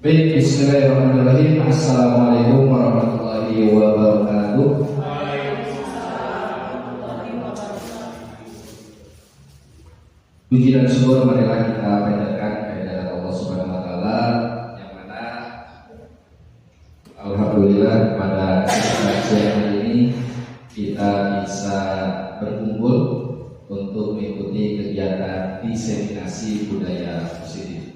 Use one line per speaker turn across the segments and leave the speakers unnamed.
Baik, bismillahirrahmanirrahim. Assalamualaikum warahmatullahi wabarakatuh. Puji dan syukur marilah kita panjatkan kehadirat Allah Subhanahu wa taala yang mana alhamdulillah pada siang hari ini kita bisa berkumpul untuk mengikuti kegiatan diseminasi budaya positif.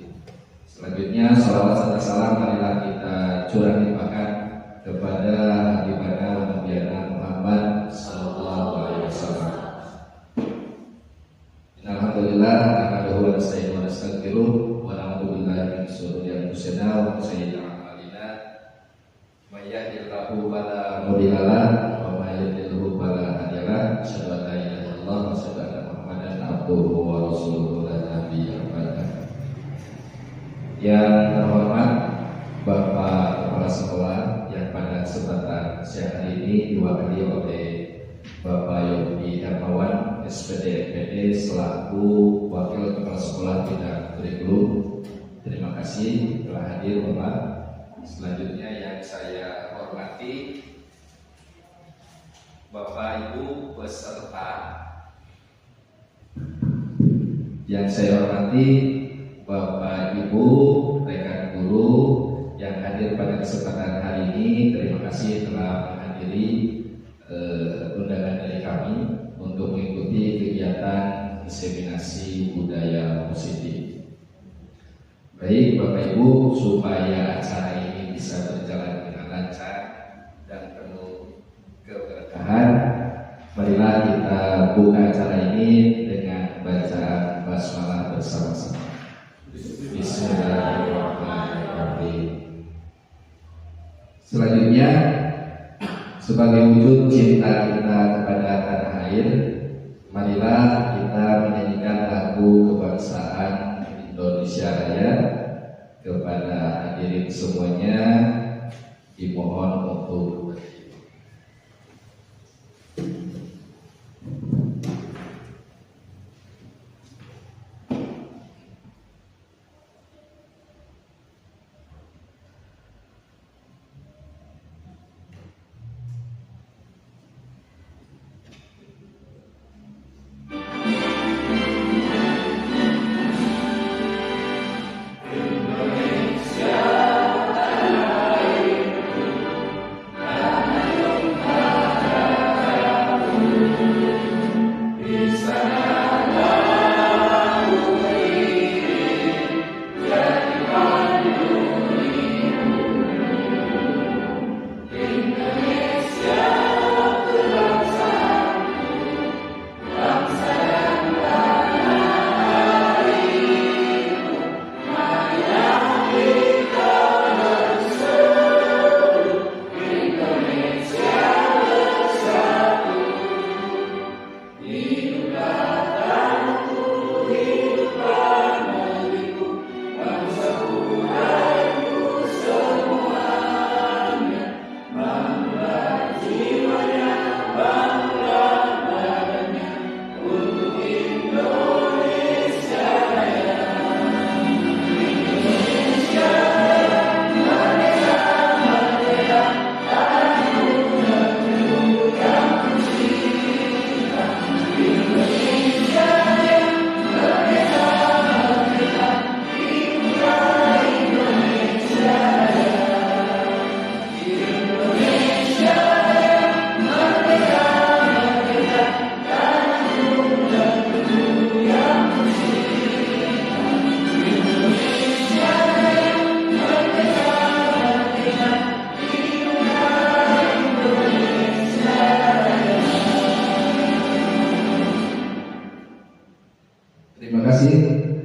Selanjutnya, salawat serta salam marilah kita curah limpahkan kepada Habibana Nabiana Muhammad Sallallahu Alaihi Wasallam. Alhamdulillah, nahmaduhu wa nasta'inuhu wa nastaghfiruh wa na'udzu billahi min shururi anfusina wa min sayyi'ati a'malina. May yahdihillahu fala mudilla lahu wa may yudlilhu fala hadiya lahu. Asyhadu an la ilaha illallah wa asyhadu anna Muhammadan abduhu wa rasuluhu la nabiyya ba'dahu. Yang terhormat Bapak Kepala Sekolah yang pada kesempatan siang hari ini diwakili oleh Bapak Yogi Hermawan SPD FPD selaku Wakil Kepala Sekolah Bidang Kurikulum. Terima kasih telah hadir Bapak. Selanjutnya yang saya hormati Bapak Ibu peserta. Yang saya hormati Bapak Ibu, rekan guru yang hadir pada kesempatan hari ini, terima kasih telah menghadiri undangan dari kami untuk mengikuti kegiatan diseminasi budaya positif. Baik Bapak Ibu, supaya acara ini bisa berjalan dengan lancar dan penuh keberkahan, marilah kita buka acara ini dengan bacaan basmalah bersama-sama. Bismillahirrahmanirrahim. Selanjutnya, sebagai wujud cinta kita kepada tanah air, marilah kita menyanyikan lagu kebangsaan Indonesia Raya. Kepada hadirin semuanya dimohon untuk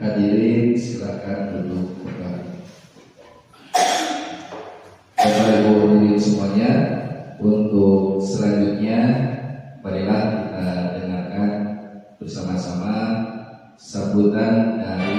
hadirin silakan duduk kembali. Bapak Ibu hadirin semuanya, untuk selanjutnya marilah kita dengarkan bersama-sama sambutan dari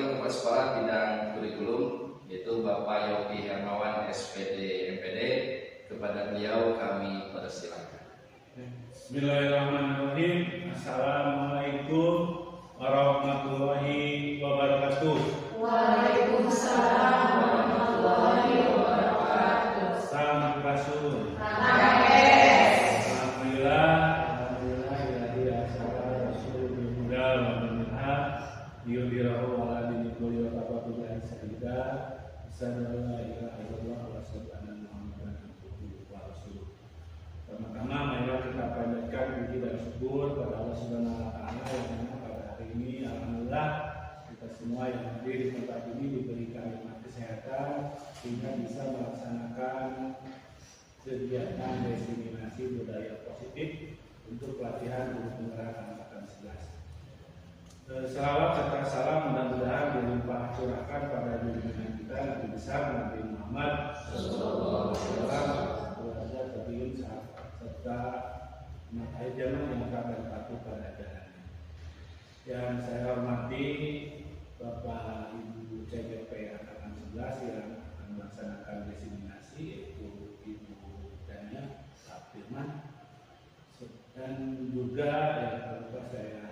Wakil Kepala Sekolah bidang kurikulum, yaitu Bapak Yopi Hermawan SPD MPD. Kepada beliau kami persilakan.
Bismillahirrahmanirrahim. Assalamualaikum warahmatullahi wabarakatuh.
Waalaikumsalam warahmatullahi wabarakatuh.
Salam Rasul. Alhamdulillah ilahi asara rasul muda wa minha yudhirahu ala dini kulli wa tabaku bihi sahida sallallahu alaihi wa sallam Muhammadan abduhu wa rasuluh. Pertama-tama marilah kita panjatkan puji dan syukur kepada Allah Subhanahu wa taala yang mana pada hari ini alhamdulillah kita semua yang hadir di tempat ini diberikan nikmat kesehatan sehingga bisa melaksanakan kegiatan diseminasi budaya positif untuk pelatihan guru penggerak angkatan 11. Selawat serta salam mudah-mudahan dilimpah curahkan pada junjungan kita Nabi besar Nabi Muhammad sallallahu alaihi wasallam, keluarga, tabiin, sahabat serta umat akhir zaman yang taat dan patuh pada ajarannya. Yang saya hormati Bapak Ibu CGP angkatan 11 yang akan melaksanakan diseminasi, yaitu Ibu Dania Firman, dan juga yang perlu saya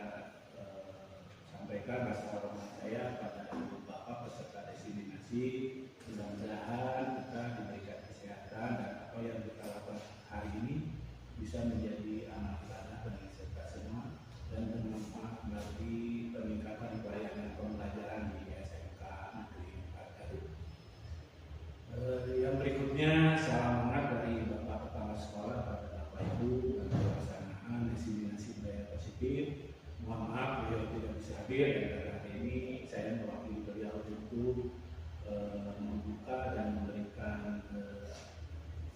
sampaikan rasa hormat saya pada Ibu Bapak peserta diseminasi. Mudah-mudahan kita diberikan kesehatan dan apa yang kita lakukan hari ini bisa menjadi amal ibadah bagi kita semua dan bermanfaat bagi peningkatan pelayanan pembelajaran di SMK Negeri 4 Garut. Yang berikutnya salam hangat dari Bapak Kepala Sekolah pada Bapak Ibu dan pelaksanaan diseminasi budaya positif. Mohon maaf beliau tidak bisa hadir dan pada hari ini saya mewakili beliau untuk membuka dan memberikan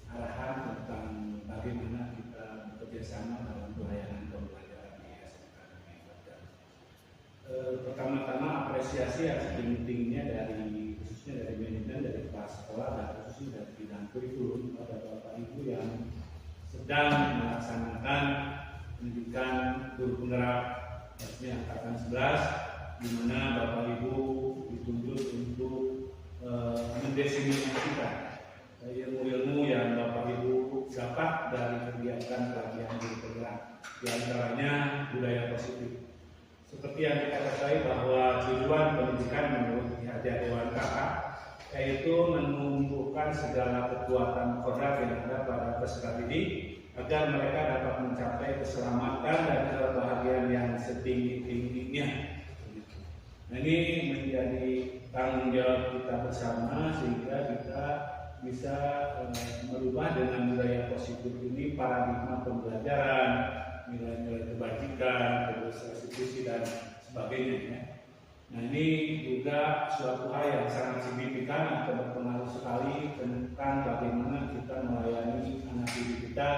arahan tentang bagaimana kita bekerjasama dalam pelayanan pembelajaran di SMK Negeri 4 Garut. Pertama-tama apresiasi yang setinggi-tingginya dari khususnya dari manajemen, dari kepala sekolah dan khususnya dari bidang kurikulum pada Bapak Ibu yang sedang melaksanakan pendidikan guru penggerak SD angkatan 11, di mana Bapak Ibu dituntut untuk mendesimasikan ilmu-ilmu yang Bapak Ibu dapat dari kegiatan pelatihan guru penggerak, di antaranya budaya positif. Seperti yang kita ketahui bahwa tujuan pendidikan menurut IHJ Dewan Kakak yaitu menumbuhkan segala kekuatan kodrat yang ada pada peserta didik agar mereka dapat mencapai keselamatan dan kebahagiaan yang setinggi-tingginya. Nah, ini menjadi tanggung jawab kita bersama sehingga kita bisa merubah dengan budaya positif ini paradigma pembelajaran, nilai-nilai kebajikan, restitusi dan sebagainya. Ya. Nah, ini juga suatu hal yang sangat signifikan atau berpengaruh sekali tentang bagaimana kita melayani anak didik kita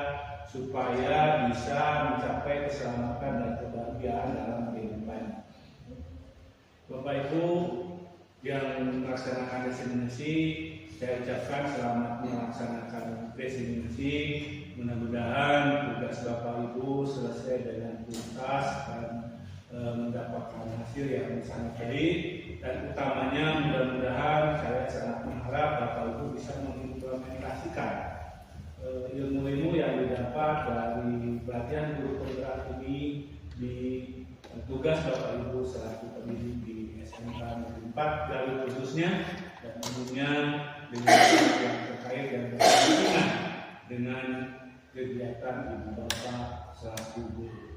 supaya bisa mencapai keselamatan dan kebahagiaan dalam kehidupan. Bapak Ibu yang melaksanakan diseminasi, saya ucapkan selamat melaksanakan diseminasi. Mudah-mudahan tugas Bapak Ibu selesai dengan tuntas dan mendapatkan hasil yang sangat baik, dan utamanya mudah-mudahan saya sangat berharap Bapak Ibu bisa mengimplementasikan ilmu-ilmu yang didapat dari pelatihan guru penggerak ini di tugas Bapak Ibu selaku pendidik di SMK Negeri 4 Garut khususnya, dan umumnya dengan yang terkait dan berhubungan dengan kegiatan Ibu Bapak selaku guru.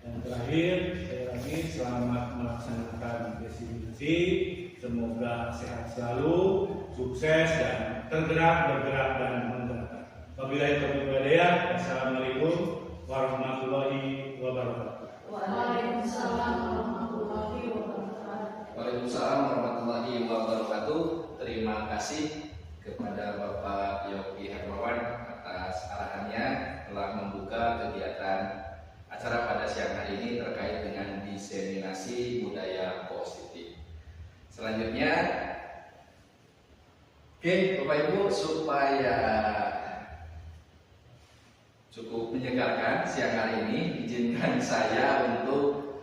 Yang terakhir, sekali lagi selamat melaksanakan diseminasi. Semoga sehat selalu, sukses dan tergerak, bergerak dan menggerakkan. Wabillahi taufiq wal hidayah. Wassalamualaikum warahmatullahi wabarakatuh.
Waalaikumsalam warahmatullahi wabarakatuh.
Waalaikumsalam warahmatullahi wabarakatuh. Terima kasih kepada Bapak Yopi Hermawan atas arahannya telah membuka kegiatan acara pada siang hari ini terkait dengan diseminasi budaya positif. Selanjutnya, oke Bapak Ibu, supaya cukup menyegarkan siang hari ini, izinkan saya untuk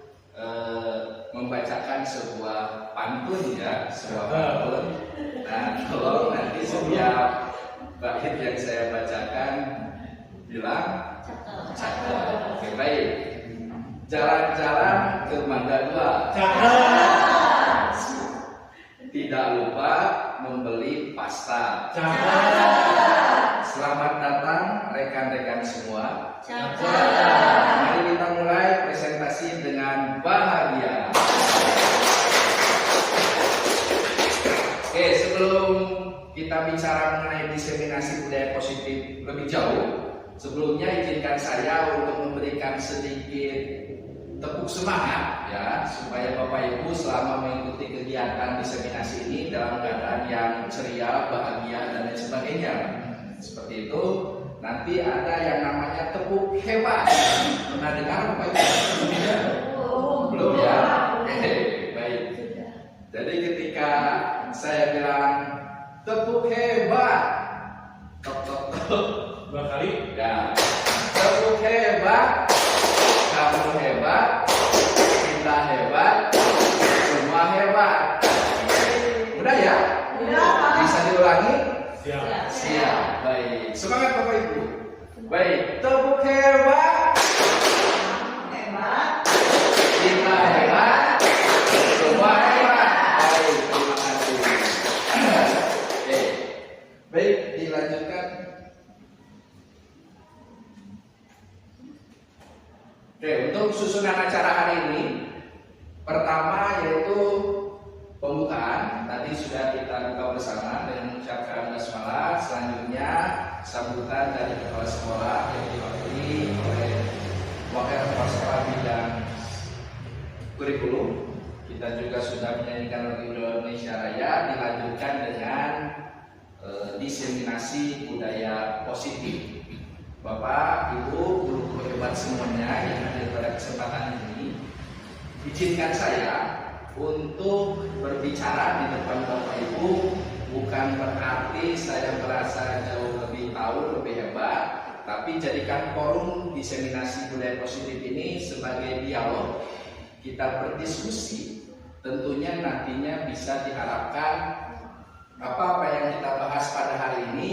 membacakan sebuah pantun ya, sebuah pantun. Nah, tolong nanti setiap bait yang saya bacakan bilang cakep. Oke, baik. Jalan-jalan ke Mangga 2.
Cakep.
Tidak lupa membeli pasta.
Cakep.
Selamat datang rekan-rekan semua.
Cakep.
Mari kita mulai presentasi dengan bahagia. Oke, sebelum kita bicara mengenai diseminasi budaya positif lebih jauh, sebelumnya izinkan saya untuk memberikan sedikit tepuk semangat ya, supaya Bapak Ibu selama mengikuti kegiatan diseminasi ini dalam keadaan yang ceria, bahagia, dan lain sebagainya. Seperti itu. Nanti ada yang namanya tepuk hebat. Pernah dengar Bapak Ibu? Belum ya? Baik. Jadi ketika saya bilang tepuk hebat, tok tok tok,
2 kali.
ya, tepuk hebat, kamu hebat, kita hebat, semua hebat. Udah ya? Bisa diulangi?
Siap.
Siap. Baik. Semangat Bapak Ibu. Baik. Tepuk hebat, kita hebat, semua hebat. Baik. Terima kasih. Oke. Baik. Dilanjutkan. Oke. Untuk susunan acara hari ini, pertama yaitu pembukaan. Tadi sudah kita buka bersama dengan mengucapkan basmalah. Selanjutnya sambutan dari kepala sekolah yang diwakili oleh wakil kepala sekolah bidang kurikulum. Kita juga sudah menyanyikan lagu Indonesia Raya. Dilanjutkan dengan diseminasi budaya positif. Bapak, Ibu, guru-guru hebat semuanya yang hadir pada kesempatan ini, izinkan saya untuk berbicara di depan Bapak Ibu. Bukan berarti saya merasa jauh lebih tahu, lebih hebat, tapi jadikan forum diseminasi budaya positif ini sebagai dialog. Kita berdiskusi, tentunya nantinya bisa diharapkan apa-apa yang kita bahas pada hari ini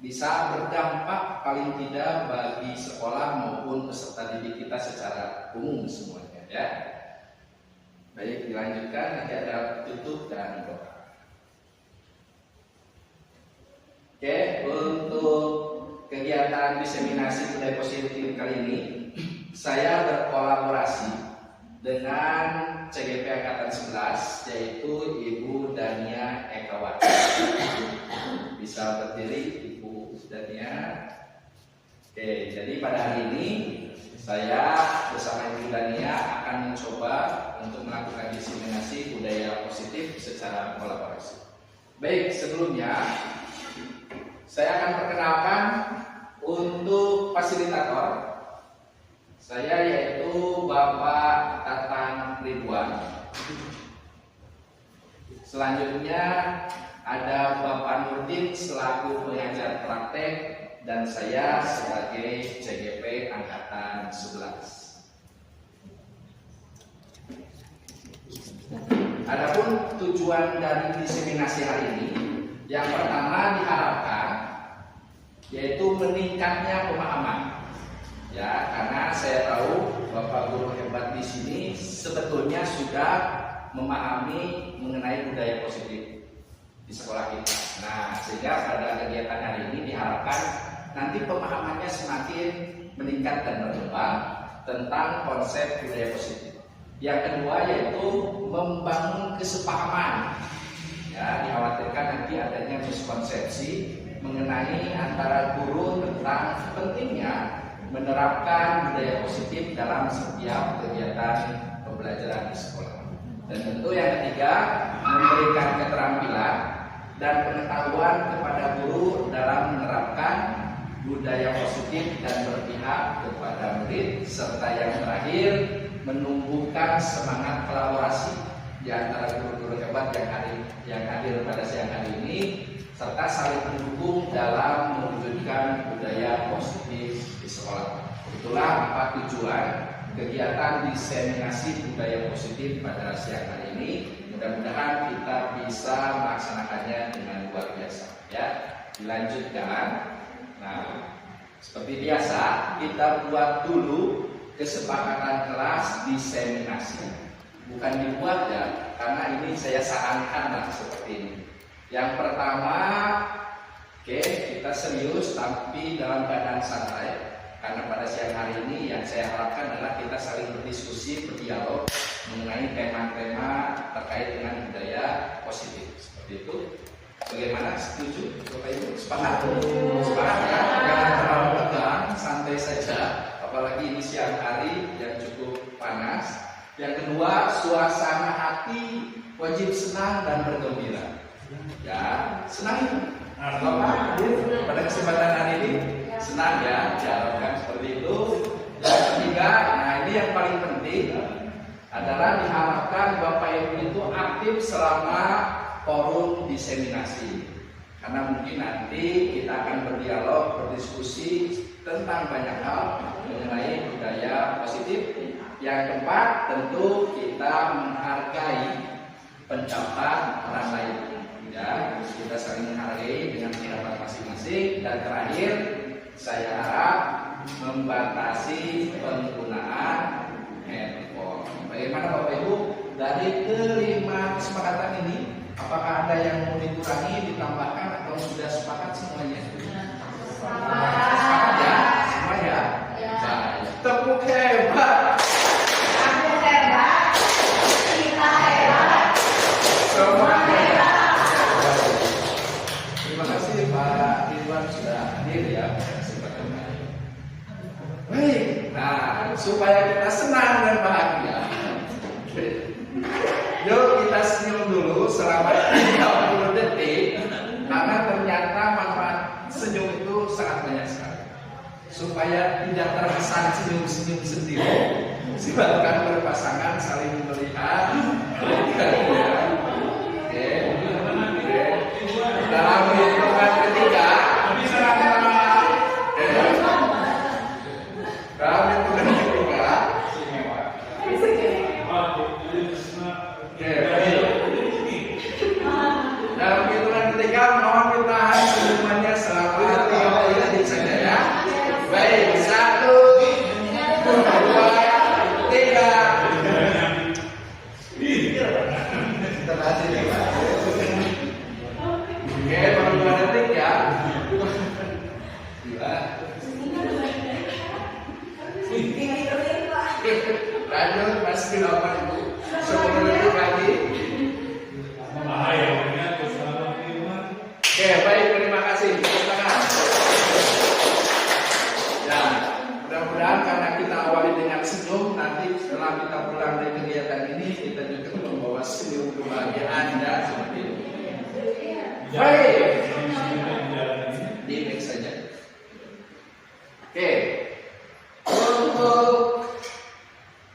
bisa berdampak paling tidak bagi sekolah maupun peserta didik kita secara umum semuanya ya. Baik, dilanjutkan, nanti ada tutup dan doa. Oke, untuk kegiatan diseminasi budaya positif kali ini, saya berkolaborasi dengan CGP Angkatan 11, yaitu Ibu Dania Ekawati. Bisa berdiri, Ibu Dania. Oke, jadi pada hari ini saya bersama Ibu Dania akan mencoba untuk melakukan diseminasi budaya positif secara kolaborasi. Baik, sebelumnya saya akan perkenalkan untuk fasilitator saya, yaitu Bapak Tatang Ridwan. Selanjutnya ada Bapak Nurdin selaku pengajar praktek dan saya sebagai CGP Angkatan 11. Adapun tujuan dari diseminasi hari ini, yang pertama diharapkan yaitu meningkatnya pemahaman. Ya, karena saya tahu Bapak guru hebat di sini sebetulnya sudah memahami mengenai budaya positif di sekolah kita. Nah, sehingga pada kegiatan hari ini diharapkan nanti pemahamannya semakin meningkat dan berkembang tentang konsep budaya positif. Yang kedua yaitu membangun kesepahaman. Ya, dikhawatirkan nanti adanya miskonsepsi mengenai antara guru tentang pentingnya menerapkan budaya positif dalam setiap kegiatan pembelajaran di sekolah. Dan tentu yang ketiga, memberikan keterampilan dan pengetahuan kepada guru dalam menerapkan budaya positif dan berpihak kepada murid, serta yang terakhir menumbuhkan semangat kolaborasi di antara guru-guru hebat yang hadir pada siang hari ini, serta saling mendukung dalam mewujudkan budaya positif di sekolah. Itulah 4 tujuan kegiatan diseminasi budaya positif pada siang hari ini. Mudah-mudahan kita bisa melaksanakannya dengan luar biasa. Ya, dilanjutkan. Nah, seperti biasa kita buat dulu kesepakatan kelas diseminasi. Bukan dibuat ya, karena ini saya sarankan lah seperti ini. Yang pertama, oke, kita serius tapi dalam keadaan santai. Karena pada siang hari ini yang saya harapkan adalah kita saling berdiskusi, berdialog mengenai tema-tema terkait dengan budaya positif. Seperti itu. Bagaimana? Setuju? Bapak Ibu? Sepakat? Sepakat ya? Jangan terlalu tegang, santai saja. Apalagi ini siang hari yang cukup panas. Yang kedua, suasana hati wajib senang dan bergembira. Ya, senang itu. Bapak pada kesempatan hari ini senang ya, diharapkan seperti itu. Yang ketiga, nah ini yang paling penting adalah diharapkan Bapak Ibu itu aktif selama forum diseminasi. Karena mungkin nanti kita akan berdialog, berdiskusi tentang banyak hal mengenai budaya positif. Yang keempat, tentu kita menghargai pendapat orang lain. Ya, kita saling menghargai dengan pendapat masing-masing. Dan terakhir, saya harap membatasi penggunaan handphone. Bagaimana Bapak Ibu? Dari kelima kesepakatan ini, apakah ada yang mau dikurangi, ditambahkan, atau sudah sepakat semuanya? Sepakat ya? Semua ya? Baik. Tepuk hebat. Semua hebat. Terima kasih Pak Ridwan sudah hadir ya. Baik. Nah, supaya kita senang dan bahagia, yuk kita senyum dulu selama 30 detik. Karena ternyata manfaat senyum itu sangat banyak sekali. Supaya tidak terkesan senyum-senyum sendiri, silakan berpasangan saling melihat. Oke. Dalam hitungan ketiga, dalam hitungan ketiga, dalam hitungan ketiga, mohon ditahan senyumannya selama 30 detik saja ya. Baik, 1, 2, 3. Terima kasih Pak. Oke, baru 2 detik ya. Lanjut, masih 8 Ibu. 10 detik lagi. Oke, baik, terima kasih. Ya, mudah-mudahan karena kita awali dengan senyum, nanti setelah kita pulang dari kegiatan ini, kita juga membawa senyum kebahagiaan ya, seperti itu. Baik, di mix saja. Oke, untuk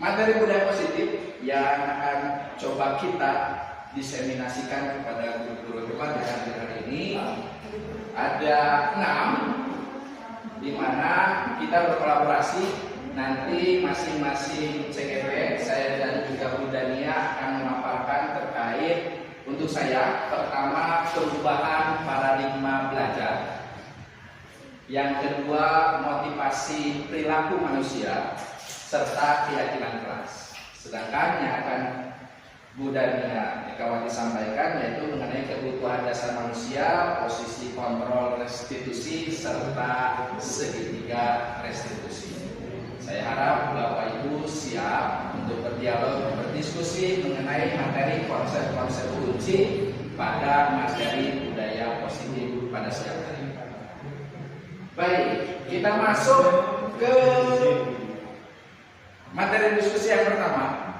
materi budaya positif yang akan coba kita diseminasikan kepada guru-guru hebat yang hadir hari ini ada 6, di mana kita berkolaborasi. Nanti masing-masing CGP, saya dan juga Bu Dania akan memaparkan terkait untuk saya pertama perubahan paradigma belajar, yang kedua motivasi perilaku manusia serta keyakinan kelas. Sedangkan yang akan Bu Dania Ekawati sampaikan yaitu mengenai kebutuhan dasar manusia, posisi kontrol restitusi serta segitiga restitusi. Saya harap Bapak Ibu siap untuk berdialog, berdiskusi mengenai materi konsep-konsep kunci pada materi budaya positif pada siang hari ini. Baik, kita masuk ke materi diskusi yang pertama.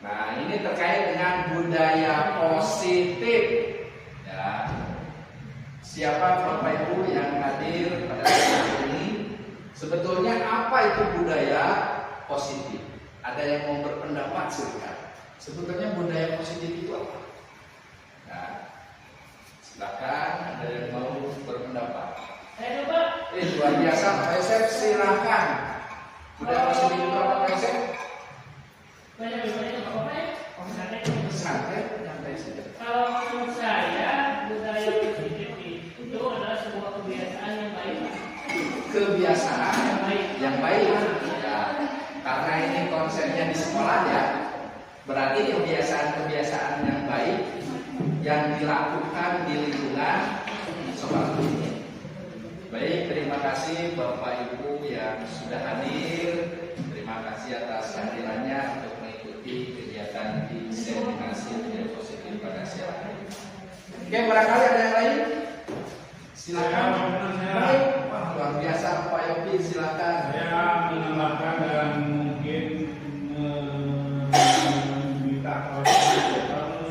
Nah, ini terkait dengan budaya positif. Ya. Siapa Bapak Ibu yang hadir pada saat ini? Sebetulnya apa itu budaya positif? Ada yang mau berpendapat silakan. Sebetulnya budaya positif itu apa? Nah, silakan ada yang mau berpendapat.
Luar
Luar biasa, Pak Yosef silakan. Budaya positif itu apa Pak Yosef?
Banyak apa ya?
Pesantren nyantai saja.
Kalau menurut saya budaya positif itu adalah sebuah kebiasaan yang baik.
Kebiasaan yang baik. Ya, karena ini konsepnya di sekolah ya, berarti kebiasaan-kebiasaan yang baik yang dilakukan di lingkungan sekolah ini. Baik, terima kasih Bapak Ibu yang sudah hadir. Terima kasih atas kehadirannya untuk mengikuti kegiatan diseminasi budaya positif pada siang hari. Oke, barangkali ada yang lain? Silakan. Baik, luar biasa Pak Yopi, silakan.
Saya menambahkan dan mungkin meminta kalau menurut saya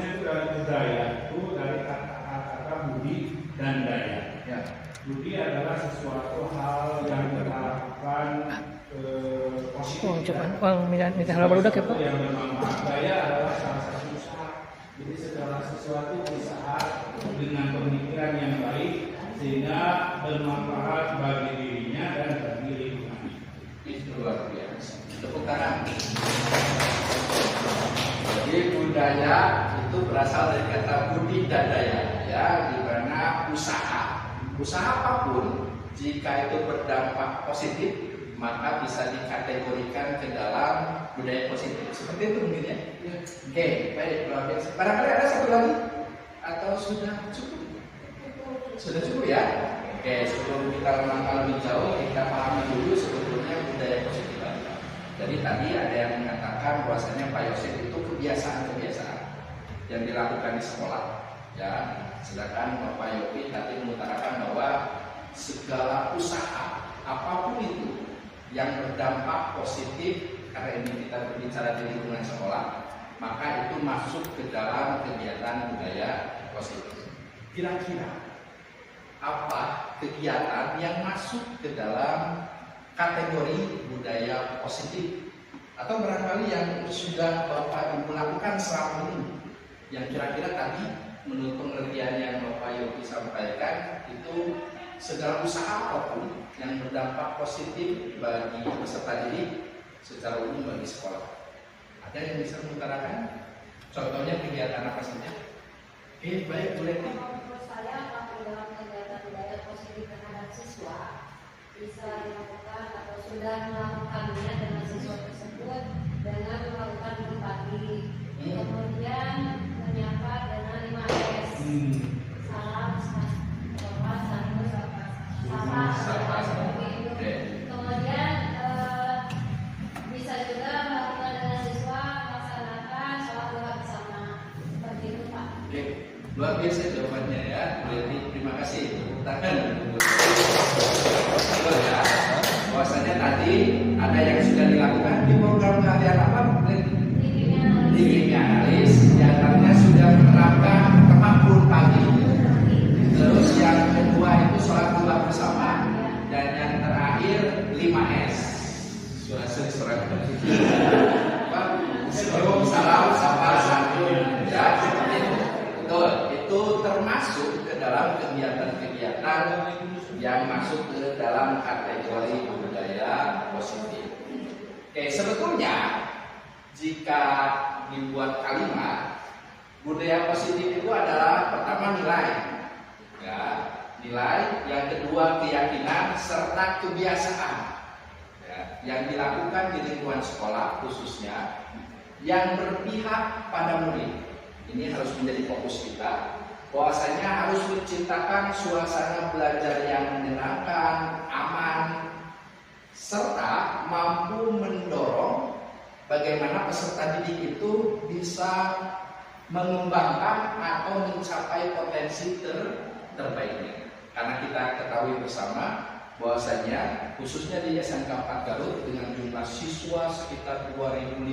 itu dari budaya itu dari kata-kata budi dan daya.
Ya.
Budi adalah sesuatu hal yang kita lakukan positif.
Minta hal baru ya Pak.
Yang bermanfaat. Daya adalah salah satu usaha. Jadi segala sesuatu usaha dengan pemikiran yang baik sehingga bermanfaat bagi dirinya dan bagi lingkungan.
Itu luar biasa. Tepuk tangan. Jadi budaya itu berasal dari kata budi dan daya, ya, di mana usaha. Usaha apapun jika itu berdampak positif maka bisa dikategorikan ke dalam budaya positif. Seperti itu mungkin ya. Oke, baik, luar biasa. Barangkali ada satu lagi atau sudah cukup? Sudah cukup ya. Oke, sebelum kita melangkah lebih jauh, kita pahami dulu sebetulnya budaya positif. Jadi tadi ada yang mengatakan bahwasanya Pak Yosef itu kebiasaan-kebiasaan yang dilakukan di sekolah, ya. Sedangkan Bapak Yopi tadi mengutarakan bahwa segala usaha apapun itu yang berdampak positif, karena ini kita berbicara di lingkungan sekolah, maka itu masuk ke dalam kegiatan budaya positif. Kira-kira apa kegiatan yang masuk ke dalam kategori budaya positif, atau barangkali yang sudah Bapak Ibu lakukan selama ini, yang kira-kira tadi menurut pengertian yang Bapak Yopi sampaikan itu segala usaha apapun yang berdampak positif bagi peserta didik secara umum bagi sekolah. Ada yang bisa mengutarakan? Contohnya kegiatan apa saja? Baik, boleh.
Menurut saya kalau dalam kegiatan budaya positif terhadap siswa bisa dilakukan atau sudah melakukannya dengan siswa tersebut dengan melakukan berbagi, kemudian menyapa dengan 5S, salam, kemudian bisa juga melakukan dengan siswa melaksanakan sholat duha bersama, seperti itu Pak.
Oke, luar biasa jawabannya ya. Terima kasih. Tepuk tangan. Betul ya. Bahwasanya tadi ada yang sudah dilakukan di program kalian apa? Di kriminalis, diantaranya sudah menerapkan temakun pagi. Terus yang kedua itu sholat duha bersama, dan yang terakhir 5S. Sudah surat. Sebelum salam sapa santun, ya seperti itu. Betul, itu termasuk ke dalam kegiatan-kegiatan yang masuk ke dalam kategori budaya positif. Oke, sebetulnya jika dibuat kalimat, budaya positif itu adalah pertama nilai, ya, nilai, yang kedua keyakinan serta kebiasaan, ya, yang dilakukan di lingkungan sekolah khususnya yang berpihak pada murid. Ini harus menjadi fokus kita, bahwasanya harus menciptakan suasana belajar yang menyenangkan, aman, serta mampu mendorong bagaimana peserta didik itu bisa mengembangkan atau mencapai potensi terbaiknya. Karena kita ketahui bersama bahwasanya khususnya di SMK 4 Garut dengan jumlah siswa sekitar 2.500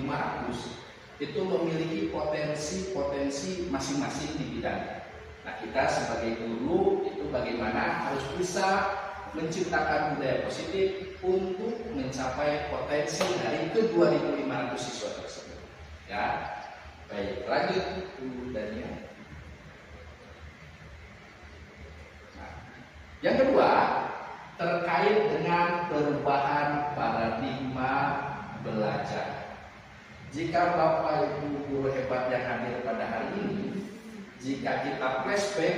itu memiliki potensi masing-masing di bidang. Nah, kita sebagai guru itu bagaimana harus bisa menciptakan budaya positif untuk mencapai potensi dari ke 2.500 siswa tersebut. Ya, baik, lanjut Bu Dania. Nah, yang kedua,
terkait dengan perubahan paradigma belajar. Jika Bapak Ibu guru hebat yang hadir pada hari ini, jika kita flashback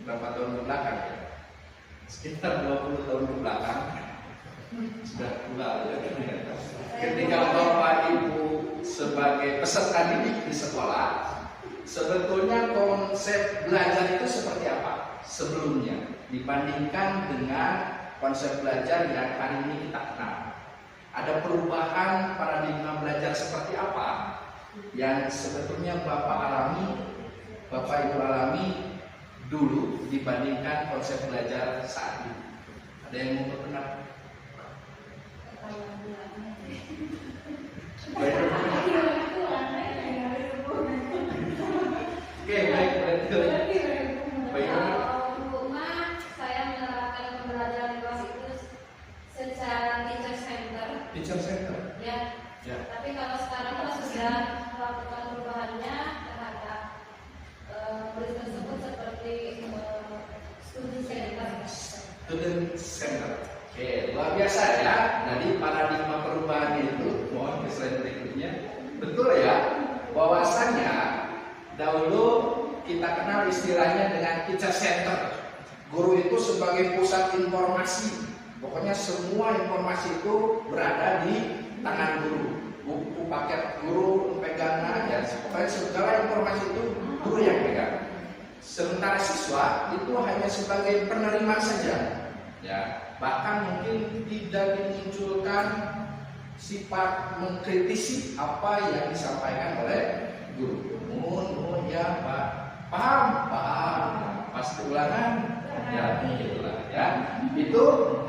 berapa tahun ke belakang ya? Sekitar 20 tahun ke belakang, sudah tua ya. Ketika Bapak Ibu sebagai peserta didik di sekolah, sebetulnya konsep belajar itu seperti apa sebelumnya dibandingkan dengan konsep belajar yang hari ini kita kenal? Ada perubahan paradigma belajar seperti apa yang sebetulnya Bapak Ibu alami dulu dibandingkan konsep belajar saat ini? Ada yang mau berpendapat? Oke, baik.
Rumah saya menerapkan pembelajaran di kelas itu secara teacher center.
Teacher center.
Ya.
Ya.
Tapi kalau sekarang kita sudah melakukan perubahannya terhadap murid tersebut seperti studi center.
Student center. Oke, luar biasa ya. Jadi paradigma perubahan itu, mohon ke slide berikutnya. Betul ya, bahwasannya dahulu kita kenal istilahnya dengan teacher center. Guru itu sebagai pusat informasi. Pokoknya semua informasi itu berada di tangan guru. Buku paket guru pegang ya, pokoknya segala informasi itu guru yang pegang. Sementara siswa itu hanya sebagai penerima saja. Ya, bahkan mungkin tidak dimunculkan sifat mengkritisi apa yang disampaikan oleh guru. Mohon ya Pak, paham, pasti ulangan, ya itulah ya. Itu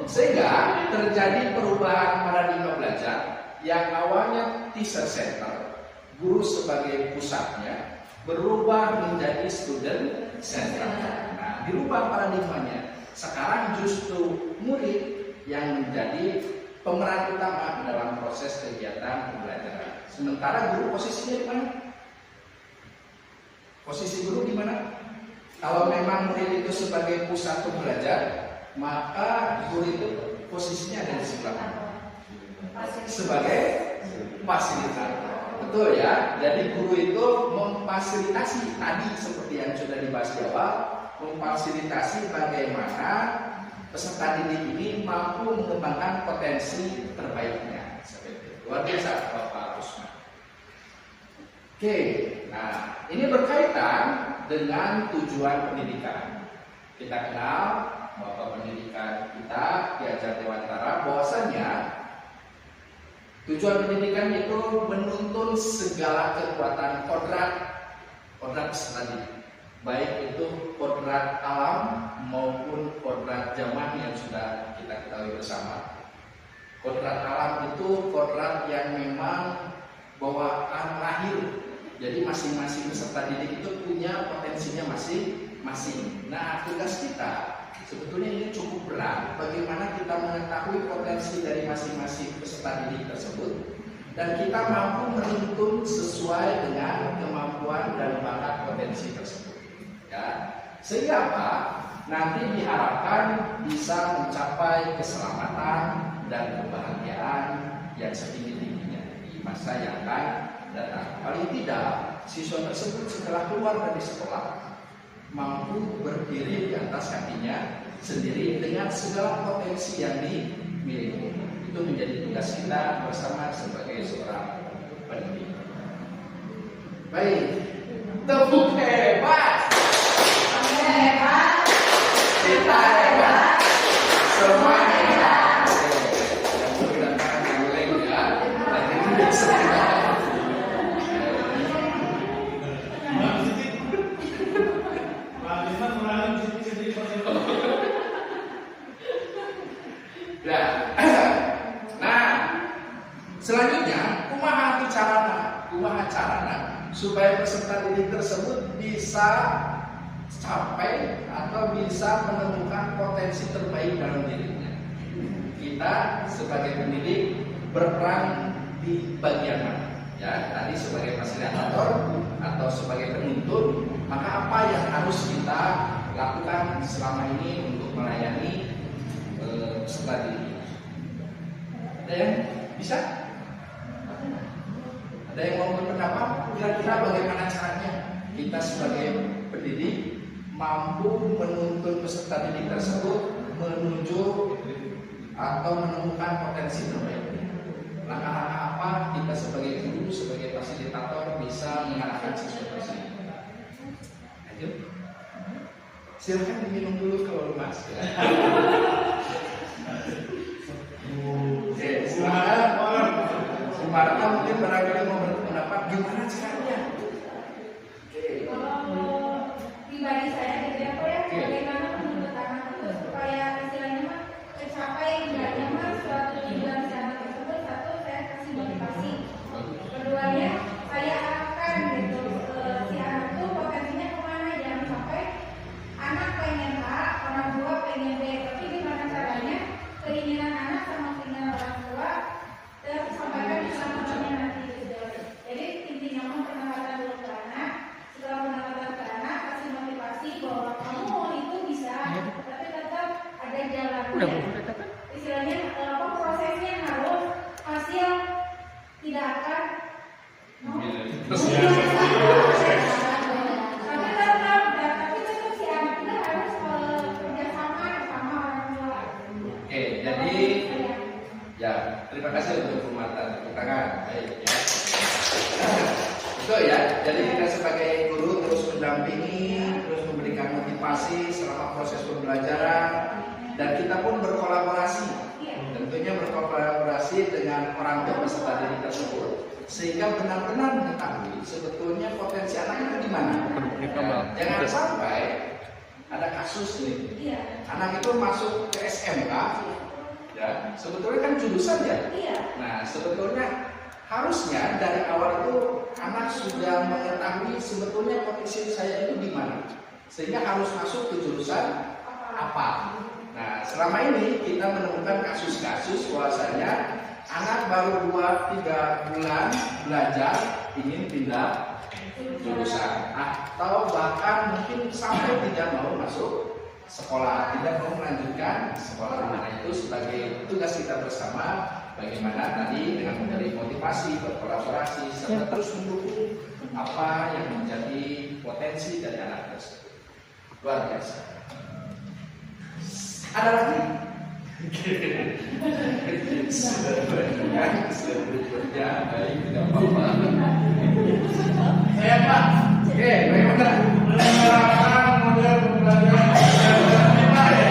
sehingga terjadi perubahan paradigma belajar yang awalnya teacher center, guru sebagai pusatnya, berubah menjadi student center. Nah, dirubah paradigmanya. Sekarang justru murid yang menjadi pemeran utama dalam proses kegiatan pembelajaran. Sementara guru posisinya di mana? Posisi guru di mana? Kalau memang murid itu sebagai pusat pembelajar, maka guru itu posisinya ada di sebelah mana? Sebagai fasilitator. Betul ya. Jadi guru itu memfasilitasi tadi seperti yang sudah dibahas di awal, memfasilitasi bagaimana peserta didik ini mampu mengembangkan potensi terbaiknya. Luar biasa Bapak Usman. Oke, nah ini berkaitan dengan tujuan pendidikan. Kita kenal bahwa pendidikan kita diajar Dewantara bahwasanya tujuan pendidikan itu menuntun segala kekuatan kodrat peserta didik, baik itu kodrat alam maupun kodrat zaman yang sudah kita ketahui bersama. Kodrat alam itu kodrat yang memang bawaan lahir. Jadi masing-masing peserta didik itu punya potensinya masing-masing. Nah, tugas kita sebetulnya ini cukup berat. Bagaimana kita mengetahui potensi dari masing-masing peserta didik tersebut dan kita mampu menuntun sesuai dengan kemampuan dan bakat potensi tersebut. Ya, sehingga apa? Nanti diharapkan bisa mencapai keselamatan dan kebahagiaan yang setinggi-tingginya di masa yang akan datang. Paling tidak, siswa tersebut setelah keluar dari sekolah mampu berdiri di atas kakinya sendiri dengan segala potensi yang dimiliki. Itu menjadi tugas kita bersama sebagai seorang pendidik. Baik, tepuk hebat. Hebat. Kita hebat. Semua hebat. Yang bergerak yang lain ya. Nanti tidak segera. Selanjutnya, kumaha carana supaya peserta didik tersebut bisa capai atau bisa menemukan potensi terbaik dalam dirinya. Kita sebagai pendidik berperan di bagian mana? Ya, tadi sebagai fasilitator atau sebagai penuntun, maka apa yang harus kita lakukan selama ini untuk melayani peserta didik. Ada yang bisa? Ada yang mau berpendapat? Kira-kira bagaimana caranya kita sebagai pendidik mampu menuntun peserta didik tersebut menuju atau menemukan potensi terbaik? Langkah-langkah apa kita sebagai guru, sebagai fasilitator bisa mengarahkan siswa tersebut? Ayo, silakan diminum dulu kalau lemas. Oke, silakan. Sumarta mungkin barangkali mau berpendapat gimana caranya?
Kalau pribadi saya gitu ya, Pak ya,
Oke.
bagaimana menurut anak itu supaya istilahnya mah tercapai enggaknya mah suatu tujuan si anak tersebut. Satu, saya kasih motivasi. Keduanya, saya arahkan gitu si anak itu potensinya kemana, jangan sampai anak pengen A, orang tua pengen B, tapi gimana caranya keinginan anak sama keinginan orang tua tersampaikan di sana nanti gitu. Jadi intinya mah pendekatan dulu ke anak. Setelah pendekatan ke anak, kasih motivasi bahwa kamu itu bisa, tapi tetap ada jalannya. Istilahnya apa prosesnya harus hasil tidak akan tapi tetap si anak itu harus kerjasama sama orang tua.
Oke, jadi ya terima kasih untuk penguatan tepuk tangan. Baik ya. Betul ya. Jadi kita sebagai guru terus mendampingi, terus memberikan motivasi selama proses pembelajaran, dan kita pun berkolaborasi. Tentunya berkolaborasi dengan orang tua peserta didik tersebut, sehingga benar-benar mengetahui sebetulnya potensi anak itu di mana. Jangan sampai ada kasus nih, anak itu masuk ke SMK, ya sebetulnya kan jurusan ya. Nah sebetulnya harusnya dari awal itu anak sudah mengetahui sebetulnya potensi saya itu di mana, sehingga harus masuk ke jurusan apa. Nah selama ini kita menemukan kasus-kasus bahwasanya anak baru 2-3 bulan belajar ingin pindah jurusan, atau bahkan mungkin sampai tidak mau masuk sekolah, tidak mau melanjutkan sekolah. Nah itu sebagai tugas kita bersama, bagaimana tadi dengan memberi motivasi, berkolaborasi, serta terus mendukung apa yang menjadi potensi dari anak tersebut. Luar biasa. Ada lagi? Sebetulnya baik, tidak apa-apa. Saya Pak. Oke, bagaimana menerapkan model pembelajaran lima ya?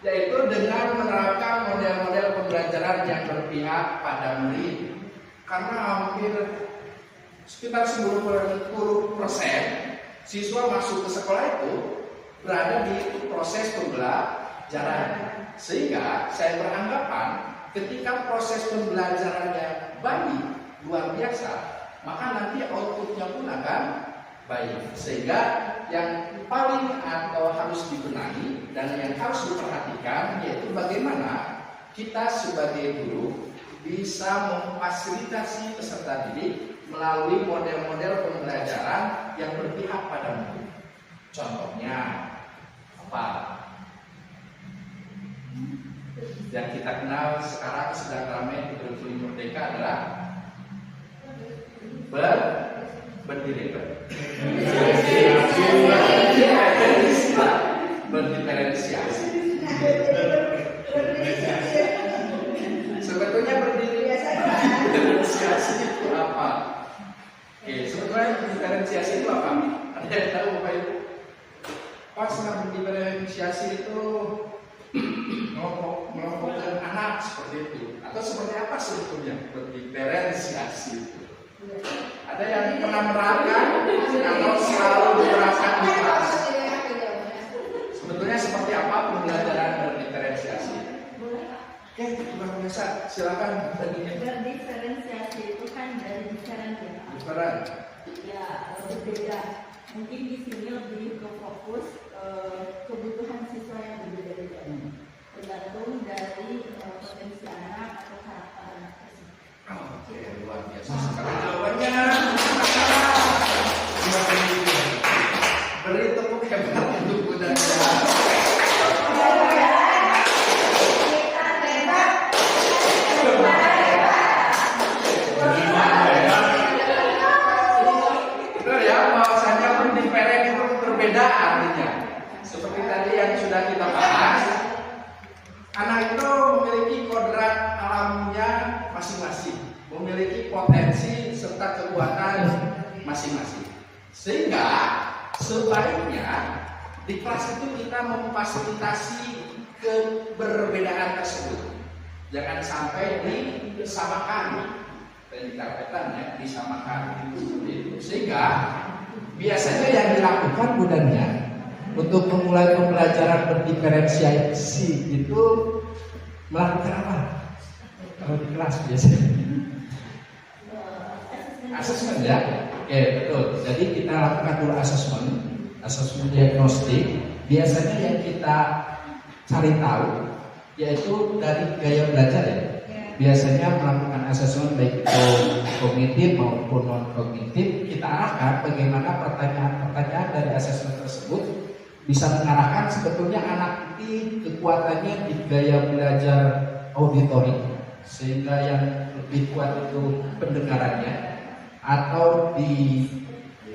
Yaitu dengan menerapkan model-model pembelajaran yang berpihak pada murid, karena hampir sekitar 90% siswa masuk ke sekolah itu berada di proses pembelajaran, sehingga saya beranggapan ketika proses pembelajarannya baik, luar biasa, maka nanti outputnya pun akan baik, sehingga yang paling atau harus dibenahi dan yang harus diperhatikan yaitu bagaimana kita sebagai guru bisa memfasilitasi peserta didik melalui model-model pembelajaran yang berpihak pada murid. Contohnya apa? Yang kita kenal sekarang sedang ramai di Film Merdeka adalah berdiri berdiferensiasi. Sebetulnya berdiferensiasi itu apa? Oke, sebetulnya diferensiasi itu apa? Ada yang tahu Bapak Ibu? Pas berdiferensiasi itu mengelompokkan anak seperti itu, atau seperti apa sebetulnya berdiferensiasi itu? Ada yang pernah menerapkan atau selalu diterapkan di kelas? Sebetulnya seperti apa pembelajaran berdiferensiasi? Oke, luar biasa. Silakan.
Berdiferensiasi itu kan dari diferent ya.
Diferent.
Ya, berbeda. Mungkin di sini lebih ke fokus kebutuhan siswa yang berbeda-beda, tergantung dari potensi anak atau karakter anak tersebut.
Oke, luar biasa sekali jawabannya. Beri tepuk hebat untuk Bunda Nia. Betul ya, bahwasanya pendifferent itu berbeda artinya. Seperti tadi yang sudah kita bahas, anak itu memiliki kodrat alamnya masing-masing, memiliki potensi serta kekuatan masing-masing. Sehingga sebaiknya di kelas itu kita memfasilitasi keberbedaan tersebut. Jangan sampai disamakan, pendidikan ya, disamakan. Sehingga biasanya yang dilakukan budanya untuk memulai pembelajaran berdiferensiasi itu melakukan apa? Kalau di kelas biasanya asesmen ya. Oke, betul. Jadi kita lakukan dulu asesmen diagnostik. Biasanya yang kita cari tahu yaitu dari gaya belajar ya. Biasanya melakukan asesmen baik itu kognitif maupun non kognitif. Kita arahkan bagaimana pertanyaan-pertanyaan dari asesmen tersebut bisa mengarahkan sebetulnya anak ini kekuatannya di gaya belajar auditori, sehingga yang lebih kuat itu pendengarannya, atau di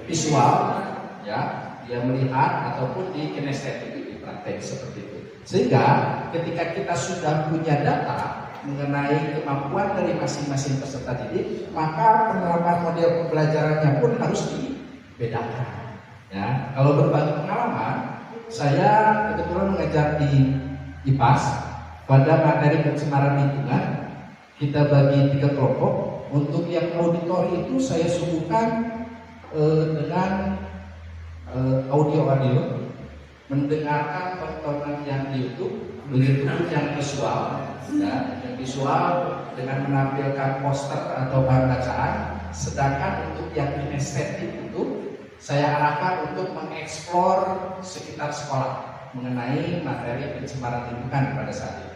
visual ya, dia melihat, ataupun di kinestetik, di praktek seperti itu. Sehingga ketika kita sudah punya data mengenai kemampuan dari masing-masing peserta didik, maka penerapan model pembelajarannya pun harus dibedakan. Ya, kalau berbagi pengalaman, saya kebetulan mengajar di IPAS pada materi pencemaran lingkungan. Kita bagi 3 kelompok. Untuk yang auditori itu saya suguhkan dengan audio, mendengarkan tontonan yang di YouTube, begitu pun yang visual. Ya, yang visual dengan menampilkan poster atau bahan bacaan. Sedangkan untuk yang kinestetik itu saya arahkan untuk mengeksplor sekitar sekolah mengenai materi pencemaran lingkungan pada saat itu.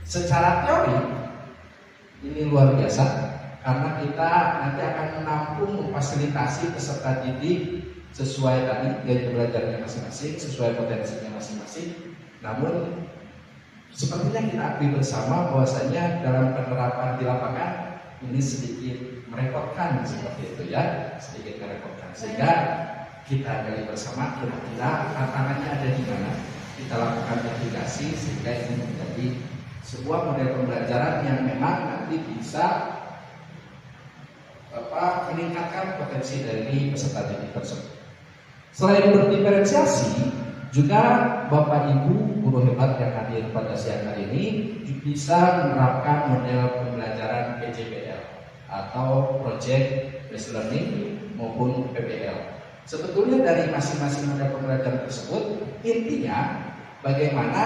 Secara teori ini luar biasa karena kita nanti akan menampung, memfasilitasi peserta didik sesuai tadi gaya belajarnya masing-masing, sesuai potensinya masing-masing. Namun sepertinya kita akui bersama bahwasanya dalam penerapan di lapangan ini sedikit merepotkan seperti itu ya, sedikit merepotkan. Sehingga kita gali bersama kira-kira tantangannya ada di mana. Kita lakukan mitigasi sehingga ini menjadi sebuah model pembelajaran yang memang nanti bisa meningkatkan potensi dari peserta didik tersebut. Selain berdiferensiasi, juga Bapak Ibu guru hebat yang hadir pada siang hari ini bisa menerapkan model pembelajaran PJBL atau Project Based Learning maupun PBL. Sebetulnya dari masing-masing model pembelajaran tersebut intinya bagaimana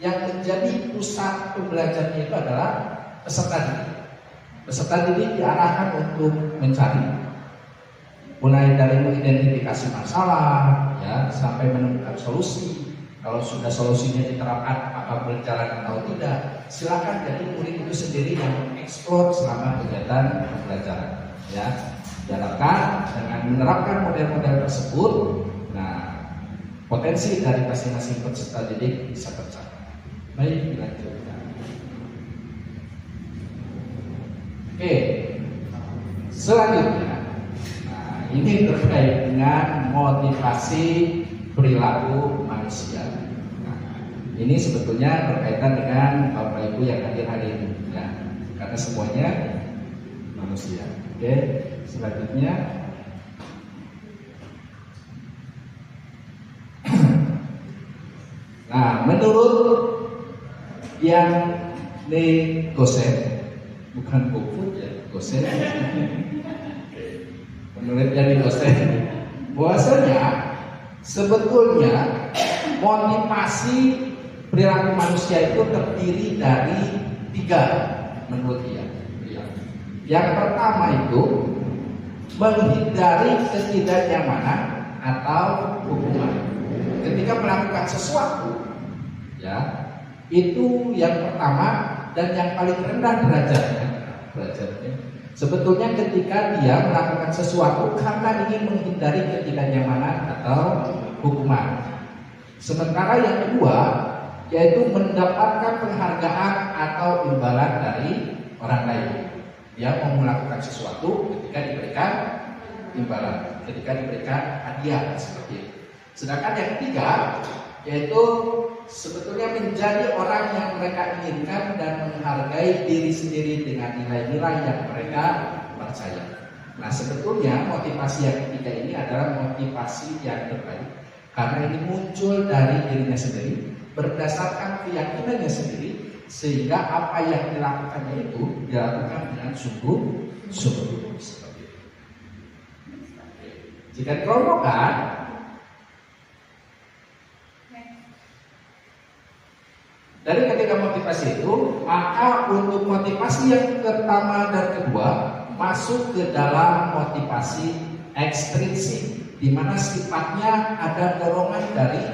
yang menjadi pusat pembelajarannya itu adalah peserta didik. Peserta didik diarahkan untuk mencari, mulai dari mengidentifikasi masalah, ya, sampai menemukan solusi. Kalau sudah solusinya diterapkan, apakah berjalan atau tidak, silakan jadi murid itu sendiri yang mengeksplor selama kegiatan pembelajaran. Ya, diharapkan dengan menerapkan model-model tersebut, nah potensi dari masing-masing peserta didik bisa tercapai. Baik, dilanjutkan. Oke, selanjutnya, nah, ini terkait dengan motivasi perilaku manusia. Nah, ini sebetulnya berkaitan dengan Bapak Ibu yang hadir hari ini, ya, karena semuanya manusia. Oke, selanjutnya. Nah, menurut yang Gosen, bukan Gofood ya, Gosen. Menurut yang Gosen, bahwasanya sebetulnya motivasi perilaku manusia itu terdiri dari 3 menurut dia. Yang pertama itu menghindari ketidaknyamanan atau hukuman. Ketika melakukan sesuatu, ya, itu yang pertama dan yang paling rendah derajatnya. Sebetulnya ketika dia melakukan sesuatu karena ingin menghindari ketidaknyamanan atau hukuman. Sementara yang kedua yaitu mendapatkan penghargaan atau imbalan dari orang lain. Dia mau melakukan sesuatu ketika diberikan imbalan, ketika diberikan hadiah seperti itu. Sedangkan yang ketiga yaitu sebetulnya menjadi orang yang mereka inginkan dan menghargai diri sendiri dengan nilai-nilai yang mereka percaya. Nah, sebetulnya motivasi yang ketiga ini adalah motivasi yang terbaik karena ini muncul dari dirinya sendiri berdasarkan keyakinannya sendiri, sehingga apa yang dilakukannya itu dilakukan dengan sungguh-sungguh seperti itu. Jika dikelompokkan, dari ketiga motivasi itu, maka untuk motivasi yang pertama dan kedua masuk ke dalam motivasi ekstrinsik, di mana sifatnya ada dorongan dari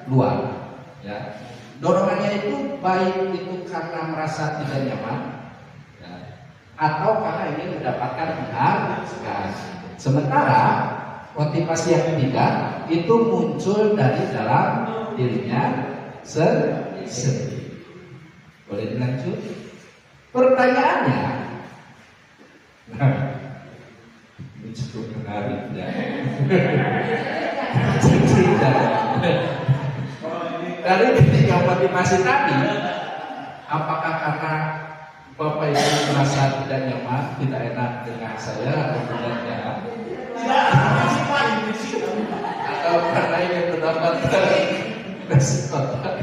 luar. Ya. Dorongannya itu baik itu karena merasa tidak nyaman, ya, atau karena ingin mendapatkan penghargaan. Sementara motivasi yang ketiga itu muncul dari dalam dirinya sendiri. Boleh dilanjut? Pertanyaannya, ini cukup menarik ya. Dari ketiga motivasi tadi, apakah karena Bapak Ibu merasa tidak nyaman, tidak enak dengan saya atau tidak, atau karena ingin mendapatkan kesempatan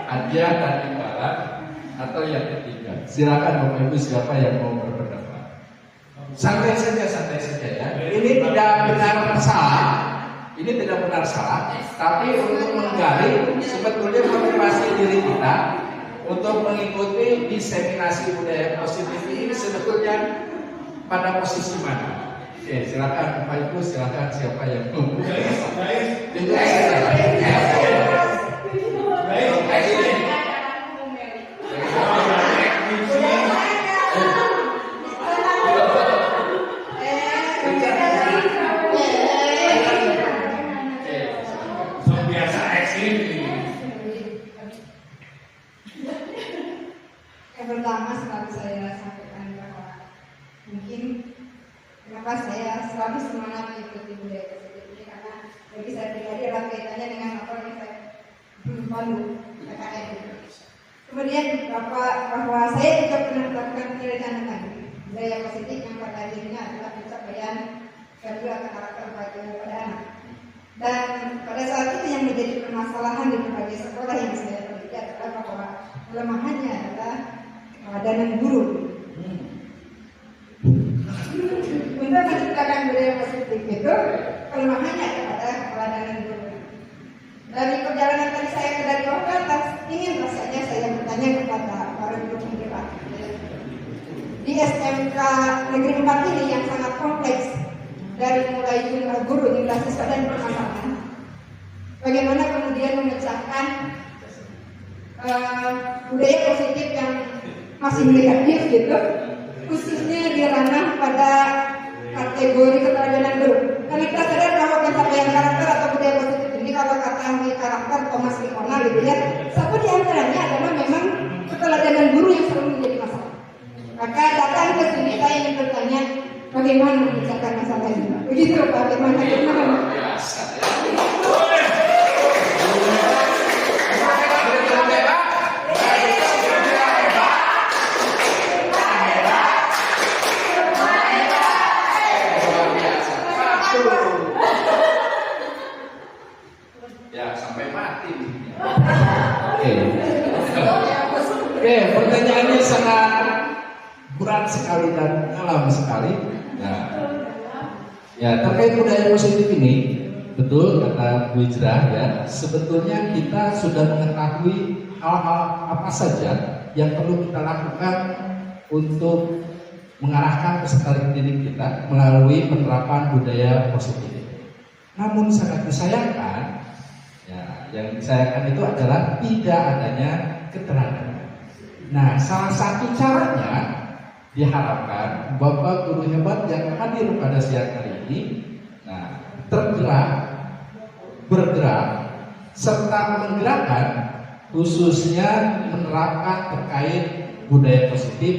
hadiah dan imbalan, atau yang ketiga? Silakan Bapak Ibu siapa yang mau berpendapat. Santai saja ya. Ini tidak benar salah. Ini tidak benar salah, tapi untuk menggali sebetulnya motivasi diri kita untuk mengikuti diseminasi budaya positif ini sebetulnya pada posisi mana? Oke, silakan Bapak Ibu, silakan siapa yang mau.
Yang pertama selalu saya sampaikan bahwa mungkin kenapa saya selalu semangat mengikuti budaya positif ini karena bagi saya pribadi adalah kaitannya dengan apa yang saya baru KKN. Kemudian bahwa saya juga pernah melakukan penelitian budaya positif yang pada akhirnya adalah pencapaian value atau karakter bagian pada anak. Dan pada saat itu yang menjadi permasalahan di berbagai sekolah yang saya teliti adalah bahwa kelemahannya adalah keladanan guru. Untuk menciptakan budaya positif itu kelemahannya kepada keladanan guru. Dari perjalanan tadi saya ke dari bawah ke atas, ingin rasanya saya bertanya kepada para guru penggerak di SMK Negeri 4 ini yang sangat kompleks, dari mulai jumlah guru, jumlah siswa dan permasalahan. Bagaimana kemudian memecahkan budaya positif yang masih negatif gitu, khususnya di ranah pada kategori keteladanan guru. Karena kita sadar bahwa pencapaian karakter atau budaya positif ini kalau kata ahli karakter Thomas Likona gitu ya, satu di antaranya adalah memang keteladanan guru yang selalu menjadi masalah. Maka datang ke sini saya ingin bertanya bagaimana memecahkan masalah ini. Begitu Pak, bagaimana?
Ya sampai mati. Oke, pertanyaannya sangat berat sekali dan dalam sekali. Ya, terkait budaya positif ini, betul kata Bu Ijrah ya. Sebetulnya kita sudah mengetahui hal-hal apa saja yang perlu kita lakukan untuk mengarahkan peserta didik kita melalui penerapan budaya positif. Namun sangat disayangkan, ya, yang disayangkan itu adalah tidak adanya keteladanan. Nah, salah satu caranya diharapkan Bapak guru hebat yang hadir pada siang hari ini, nah, bergerak, serta menggerakkan khususnya menerapkan terkait budaya positif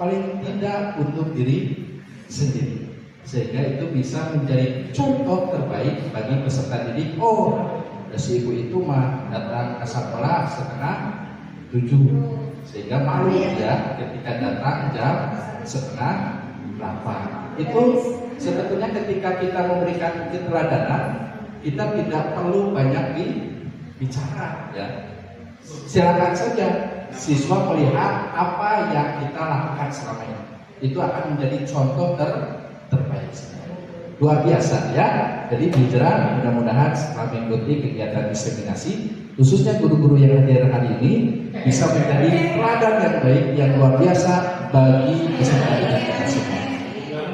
paling tidak untuk diri sendiri, sehingga itu bisa menjadi contoh terbaik bagi peserta didik. Oh, si ibu itu mah datang ke sekolah setengah 7, sehingga malu ya ketika datang jam setengah 8. Itu sebetulnya ketika kita memberikan keteladanan, kita tidak perlu banyak bicara, ya. Silakan saja siswa melihat apa yang kita lakukan selama ini. Itu akan menjadi contoh terbaik. Luar biasa ya. Jadi bicara mudah-mudahan setelah mengikuti kegiatan diseminasi, khususnya guru-guru yang hadir hari ini bisa menjadi teladan yang baik yang luar biasa bagi peserta didik kita semua.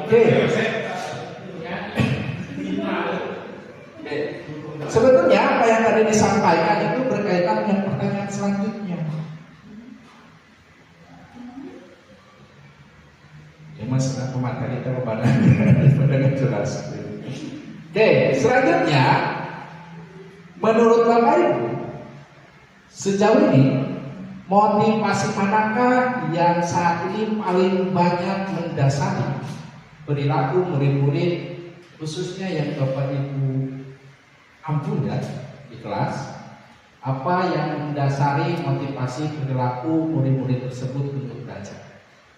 Oke. Sebetulnya apa yang tadi disampaikan itu berkaitan dengan pertanyaan selanjutnya. Ya mas, aku materi itu pada jelas. Oke, selanjutnya menurut Bapak Ibu, sejauh ini motivasi manakah yang saat ini paling banyak mendasari perilaku murid-murid, khususnya yang Bapak Ibu ampun ya di kelas? Apa yang mendasari motivasi perilaku murid-murid tersebut untuk belajar?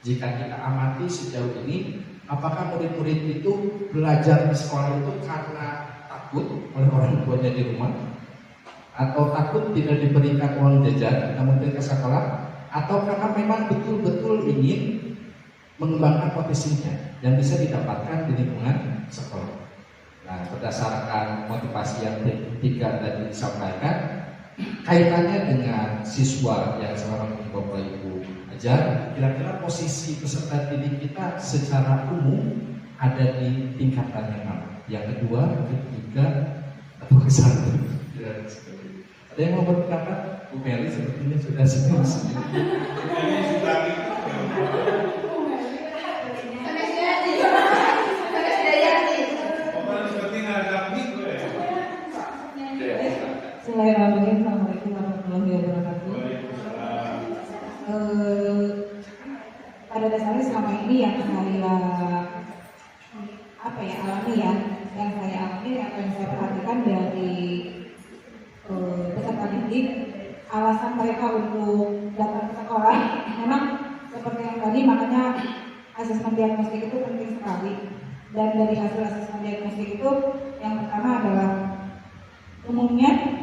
Jika kita amati sejauh ini, apakah murid-murid itu belajar di sekolah itu karena takut oleh orang tuanya di rumah, atau takut tidak diberikan uang jajan namun ke sekolah, atau karena memang betul-betul ingin mengembangkan potensinya yang bisa didapatkan di lingkungan sekolah? Nah, berdasarkan motivasi yang tiga tadi disampaikan, kaitannya dengan siswa yang selama ini Bapak Ibu ajar, kira-kira posisi peserta didik kita secara umum ada di tingkatan yang mana? Yang kedua, ketiga, atau ke-1? Ada yang mau berpendapat? Bu Meli sepertinya sudah sendiri.
Assalamualaikum warahmatullahi wabarakatuh. Pada dasarnya selama ini yang saya alami ya, yang saya alami atau yang saya perhatikan dari peserta didik, alasan mereka untuk datang ke sekolah memang seperti yang tadi, makanya asesmen diagnostik itu penting sekali. Dan dari hasil asesmen diagnostik itu yang pertama adalah umumnya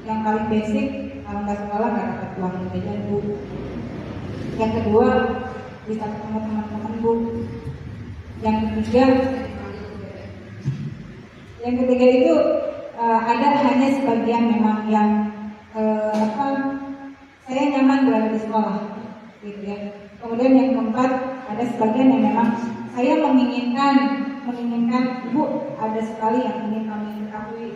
yang paling basic, kalau nggak sekolah nggak dapat uang jajan Bu. Yang kedua bisa ketemu teman-teman Bu. Yang ketiga itu ada hanya sebagian memang yang saya nyaman berada di sekolah, gitu ya. Kemudian yang keempat ada sebagian yang memang saya menginginkan Bu, ada sekali yang ingin kami ketahui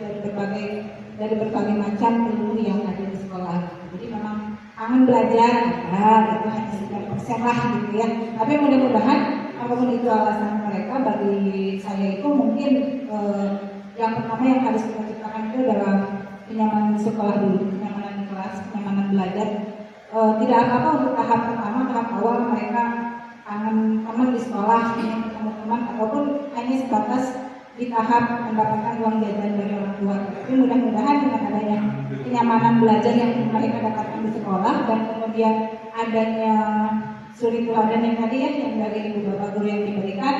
dari berbagai macam ilmu yang ada di sekolah. Jadi memang kangen belajar, itu hanya 9% lah gitu ya. Tapi mudah-mudahan apapun itu alasan mereka, bagi saya itu mungkin yang pertama yang harus kita ciptakan itu adalah kenyamanan di sekolah dulu, kenyamanan di kelas, kenyamanan belajar. Tidak apa-apa untuk tahap pertama, tahap awal mereka kangen teman di sekolah, ingin ketemu teman, ataupun hanya sebatas di tahap mendapatkan uang jajan dari orang tua. Tapi mudah-mudahan dengan adanya kenyamanan belajar yang mereka dapatkan di sekolah, dan kemudian adanya suri teladan yang tadi ya, yang dari ibu bapak guru yang diberikan,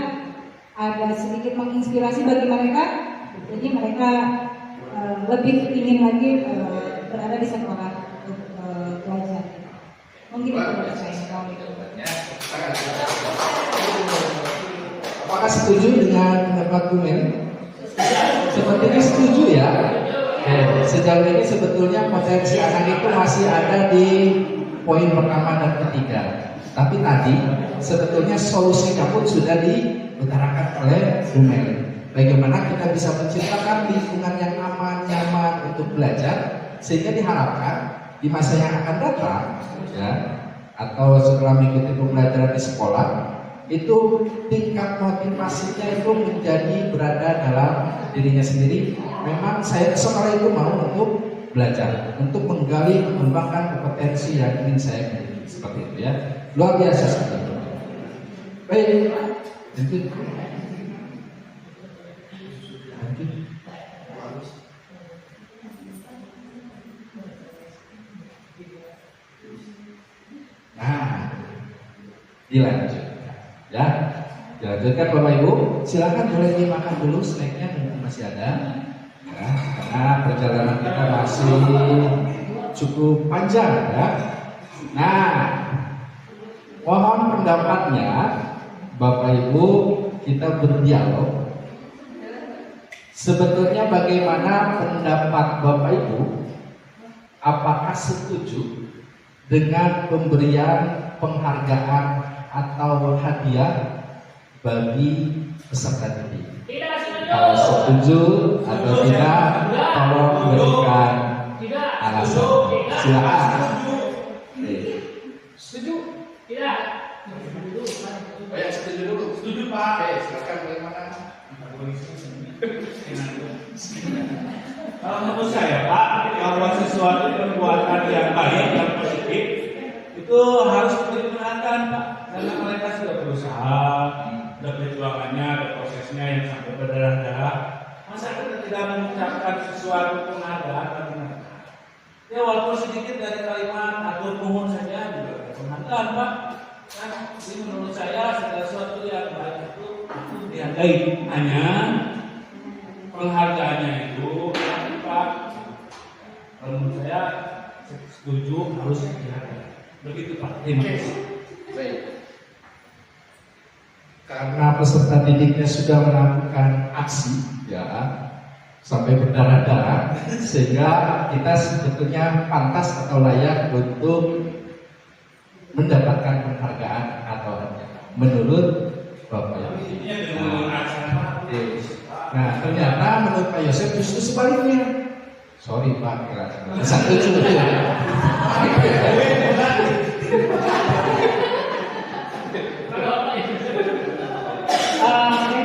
ada sedikit menginspirasi bagi mereka. Jadi mereka lebih ingin lagi berada di sekolah untuk belajar. Mungkin itu dari saya.
Apakah setuju dengan pendapat Bu Meli? Sepertinya setuju ya. Oke, sejauh ini sebetulnya potensi anak itu masih ada di poin pertama dan ketiga. Tapi tadi sebetulnya solusinya pun sudah diutarakan oleh Bu Meli. Bagaimana kita bisa menciptakan lingkungan yang aman, nyaman untuk belajar, sehingga diharapkan di masa yang akan datang, ya, atau setelah mengikuti pembelajaran di sekolah, itu tingkat motivasinya itu menjadi berada dalam dirinya sendiri. Memang saya sekolah itu mau untuk belajar, untuk menggali, mengembangkan kompetensi yang ingin saya miliki, seperti itu ya. Luar biasa sekali. Baik, lanjut. Nah, dilanjutkan, ya. Dilanjutkan Bapak Ibu. Silakan boleh dimakan dulu snacknya, masih ada. Ya, karena perjalanan kita masih cukup panjang, ya. Nah, mohon pendapatnya Bapak Ibu, kita berdialog. Sebetulnya bagaimana pendapat Bapak Ibu? Apakah setuju dengan pemberian penghargaan atau hadiah bagi peserta didik?
Tidak setuju.
Kalau setuju atau tidak, tolong berikan alasan. Silakan.
Setuju?
Tidak.
Oh ya, setuju dulu.
Setuju Pak.
Oke, silakan bagaimana?
Kalau menurut saya Pak, bahwa sesuatu perbuatan yang baik dan positif itu harus diperhatikan Pak, karena mereka sudah berusaha, sudah perjuangannya, ada prosesnya yang sampai berdarah-darah. Masa kita tidak mengucapkan sesuatu penghargaan bagi mereka? Ya walaupun sedikit dari kalimat atau mohon saja juga penghargaan Pak. Kan ini menurut saya segala sesuatu yang baik itu dihargai. Hanya penghargaannya itu Pak, kalau menurut saya setuju harus dihargai. Begitu Pak. Terima kasih.
Baik. Karena peserta didiknya sudah melakukan aksi, ya, sampai berdarah-darah, sehingga kita sebetulnya pantas atau layak untuk mendapatkan penghargaan atau hadiah menurut Bapak Yosef. Nah, ternyata menurut Pak Yosef justru sebaliknya. Sorry Pak, satu cukup ya.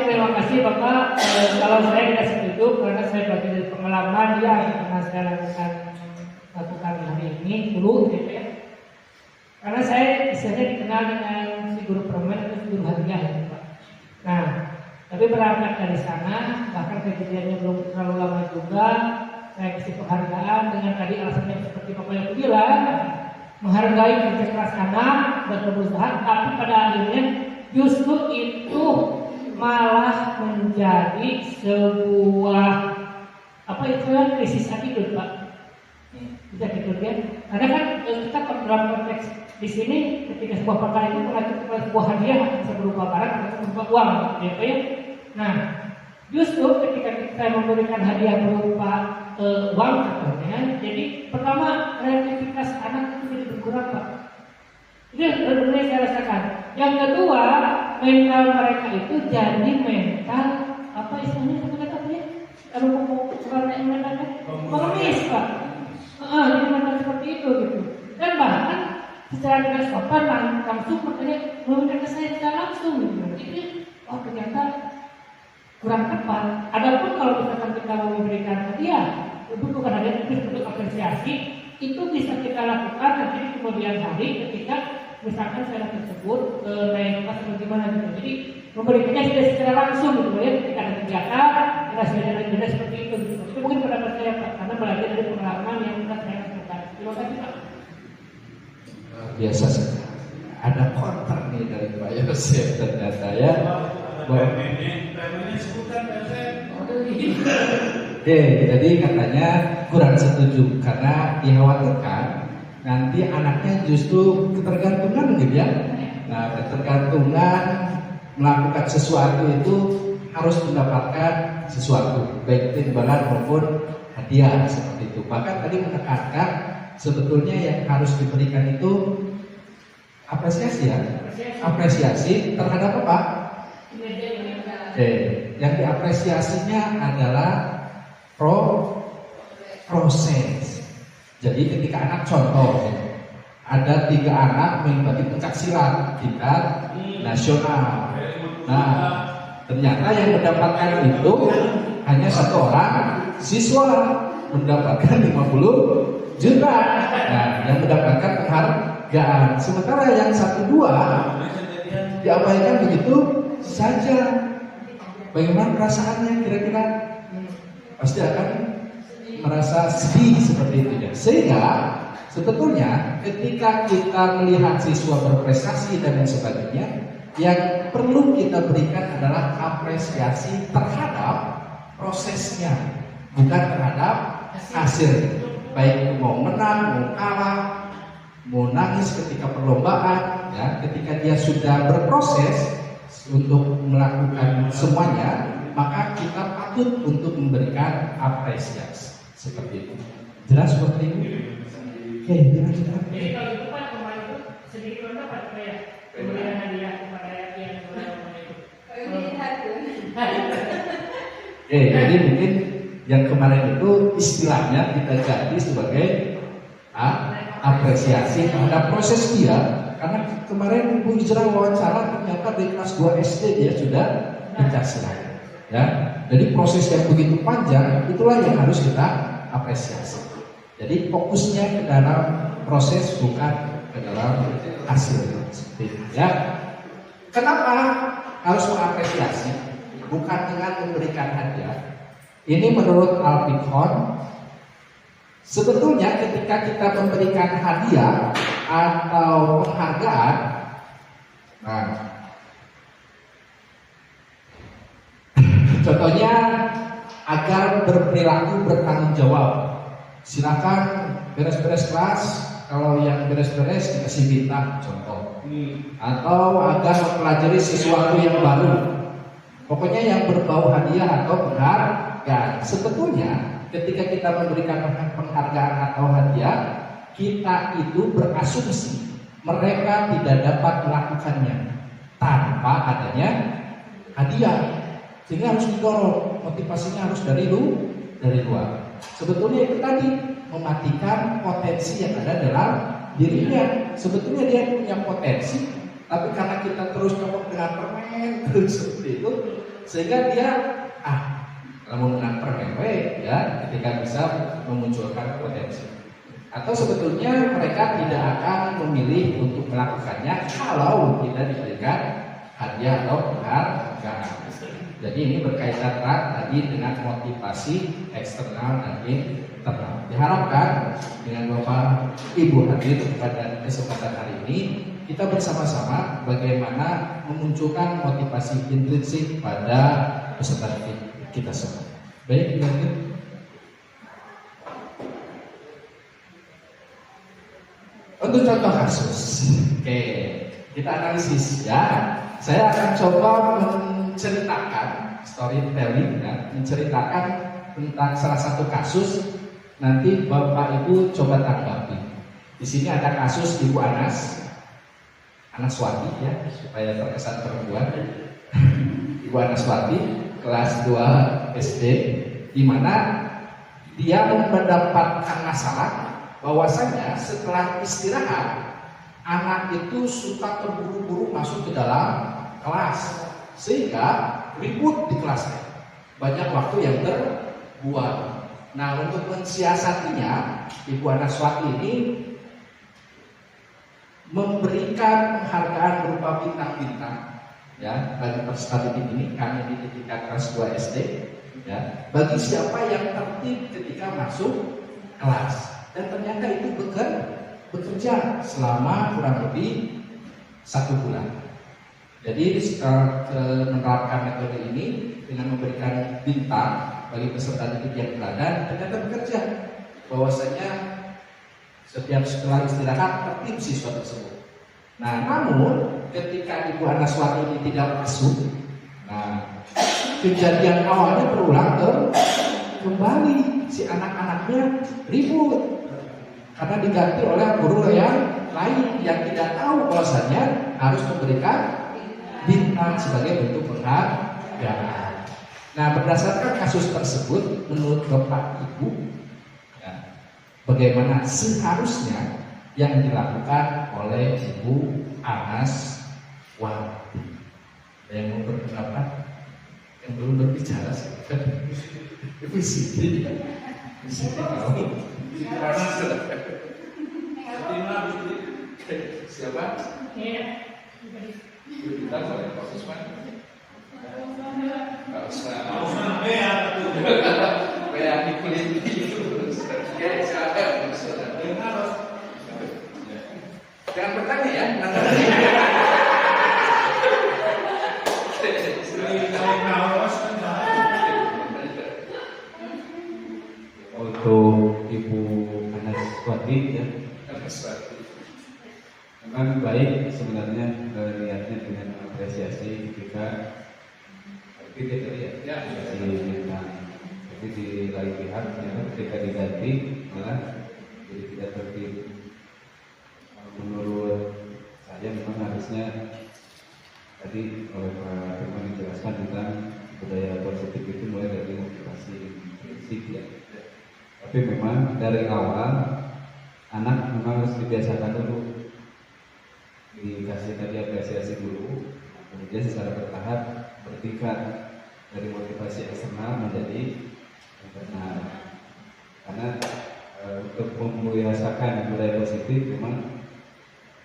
Terima kasih Bapak. Kalau saya tidak setuju karena saya belajar dari pengalaman yang pernah saya lakukan hari ini dulu, gitu ya. Karena saya istilahnya dikenal dengan si guru permen atau si guru hadiah, gitu, Pak. Nah, tapi berangkat dari sana, bahkan kejadiannya belum terlalu lama juga, saya kasih penghargaan dengan tadi alasannya seperti Bapak yang bilang, menghargai kerja keras anak dan berusaha, tapi pada akhirnya justru itu malah menjadi sebuah krisis attitude Pak. Bisa gitu kan? Karena kan kita dalam konteks di sini ketika sebuah perkara itu mengacu kepada sebuah hadiah bisa berupa barang atau berupa uang, gitu ya. Nah, justru ketika kita memberikan hadiah berupa uang, contohnya, jadi pertama kreativitas anak itu jadi berkurang Pak. Itu benar-benar saya rasakan. Yang kedua, mental mereka itu jadi mental apa istilahnya kata-kata ya? Kalau mau sebenarnya mereka mengemis Pak. Jadi mental seperti itu gitu. Dan bahkan secara dengan sopan langsung makanya memberikan ke saya secara langsung gitu. Jadi oh ternyata kurang tepat. Adapun kalau misalkan kita mau memberikan hadiah, itu bukan hadiah tapi bentuk apresiasi, itu bisa kita lakukan nanti di kemudian hari ketika misalkan saya tersebut naik kelas bagaimana gitu. Jadi memberikannya sudah secara langsung gitu ya, ketika ada kegiatan, ada agenda seperti itu gitu. Itu mungkin pendapat saya Pak, karena belajar dari pengalaman yang sudah saya lakukan. Terima kasih Pak.
Biasa saja. Ada kontak nih dari Pak Yosef ternyata ya. Oke, jadi katanya kurang setuju karena dikhawatirkan nanti anaknya justru ketergantungan gitu ya. Nah, ketergantungan melakukan sesuatu itu harus mendapatkan sesuatu, baik itu imbalan maupun hadiah seperti itu. Bahkan tadi menekankan sebetulnya yang harus diberikan itu apresiasi ya, apresiasi terhadap apa? Yang diapresiasinya adalah proses. Jadi ketika anak contoh, ada 3 anak mengikuti pencak silat tingkat nasional. Nah, ternyata yang mendapatkan itu hanya 1 orang siswa mendapatkan 50 juta. Nah, yang mendapatkan penghargaan. Sementara yang 1-2 diabaikan begitu saja. Bagaimana perasaannya kira-kira? Pasti akan merasa sedih seperti itu ya. Sehingga sebetulnya ketika kita melihat siswa berprestasi dan lain sebagainya, yang perlu kita berikan adalah apresiasi terhadap prosesnya, bukan terhadap hasil. Baik mau menang, mau kalah, mau nangis ketika perlombaan, ya, ketika dia sudah berproses untuk melakukan semuanya, maka kita patut untuk memberikan apresiasi seperti itu. Jelas seperti itu? Oke, jelas.
Jadi kalau itu Pak, kemarin itu sedikit rendah Pak, ya pemberian hadiah kepada yang itu.
Oke, jadi mungkin yang kemarin itu istilahnya kita ganti sebagai apresiasi terhadap proses dia. Karena kemarin Ibu Hijrah wawancara ternyata di kelas 2 SD dia sudah pencak silat. Ya, jadi proses yang begitu panjang itulah yang harus kita apresiasi. Jadi fokusnya ke dalam proses bukan ke dalam hasil. Ya. Kenapa harus mengapresiasi? Bukan dengan memberikan hadiah. Ini menurut Alpikhon, sebetulnya ketika kita memberikan hadiah atau penghargaan, nah, contohnya agar berperilaku bertanggung jawab. Silakan beres-beres kelas, kalau yang beres-beres dikasih bintang contoh. Atau agar mempelajari sesuatu yang baru. Pokoknya yang berbau hadiah atau penghargaan. Sebetulnya ketika kita memberikan penghargaan atau hadiah, kita itu berasumsi mereka tidak dapat melakukannya tanpa adanya hadiah. Sehingga harus didorong, motivasinya harus dari luar. Sebetulnya itu tadi mematikan potensi yang ada dalam dirinya. Sebetulnya dia punya potensi, tapi karena kita terus ngomong dengan permen terus seperti itu, sehingga dia kalau menang permen ya, ketika bisa memunculkan potensi. Atau sebetulnya mereka tidak akan memilih untuk melakukannya kalau tidak diberikan hadiah atau penghargaan. Jadi ini berkaitan erat tadi dengan motivasi eksternal dan internal. Diharapkan dengan Bapak Ibu hadir pada kesempatan hari ini, kita bersama-sama bagaimana memunculkan motivasi intrinsik pada peserta kita semua. Baik, lanjut. Untuk contoh kasus, oke, kita analisis ya. Saya akan coba menceritakan storytelling, ya, menceritakan tentang salah satu kasus. Nanti Bapak Ibu coba tanggapi. Di sini ada kasus Ibu Anaswati ya, supaya terkesan perempuan. Ibu Anaswati kelas 2 SD, di mana dia mendapatkan masalah bahwasanya setelah istirahat anak itu suka terburu-buru masuk ke dalam kelas, sehingga ribut di kelasnya, banyak waktu yang terbuang. Nah, untuk mensiasatinya, Ibu Anaswati ini memberikan penghargaan berupa bintang-bintang ya bagi peserta didik ini, kami di tingkat kelas 2 SD ya, bagi siapa yang tertib ketika masuk kelas. Dan ternyata itu bekerja selama kurang lebih 1 bulan. Jadi menerapkan metode ini dengan memberikan bintang bagi peserta didik yang teladan, ternyata bekerja. Bahwasanya setiap setelah istirahat tertib siswa tersebut. Nah, namun ketika Ibu Anaswati ini tidak masuk, nah kejadian awalnya berulang kembali. si anak-anaknya ribut karena diganti oleh guru yang lain yang tidak tahu bahwasanya harus memberikan bintang sebagai bentuk penghargaan. Nah, berdasarkan kasus tersebut, menurut Bapak Ibu, ya, bagaimana seharusnya yang dilakukan oleh Ibu Anaswati? Ada yang mau berpendapat? Yang belum berbicara silakan. Ibu Siti. Siapa? Kita boleh Pak Usman. Pak Usman. Bea dikulit itu. Oke, silakan. Jangan bertanya ya.
Untuk Ibu Anaswati ya, memang baik sebenarnya lihatnya dengan apresiasi ketika kita lihat ya tapi di lain pihak ya, ketika diganti malah jadi tidak tertib. Menurut saya memang harusnya tadi oleh Pak Firman menjelaskan tentang budaya positif itu mulai dari motivasi prinsip ya. Tapi memang dari awal anak memang harus dibiasakan dulu, dikasih tadi apresiasi dulu, kemudian secara bertahap bertingkat dari motivasi eksternal menjadi internal. Karena untuk membiasakan budaya positif memang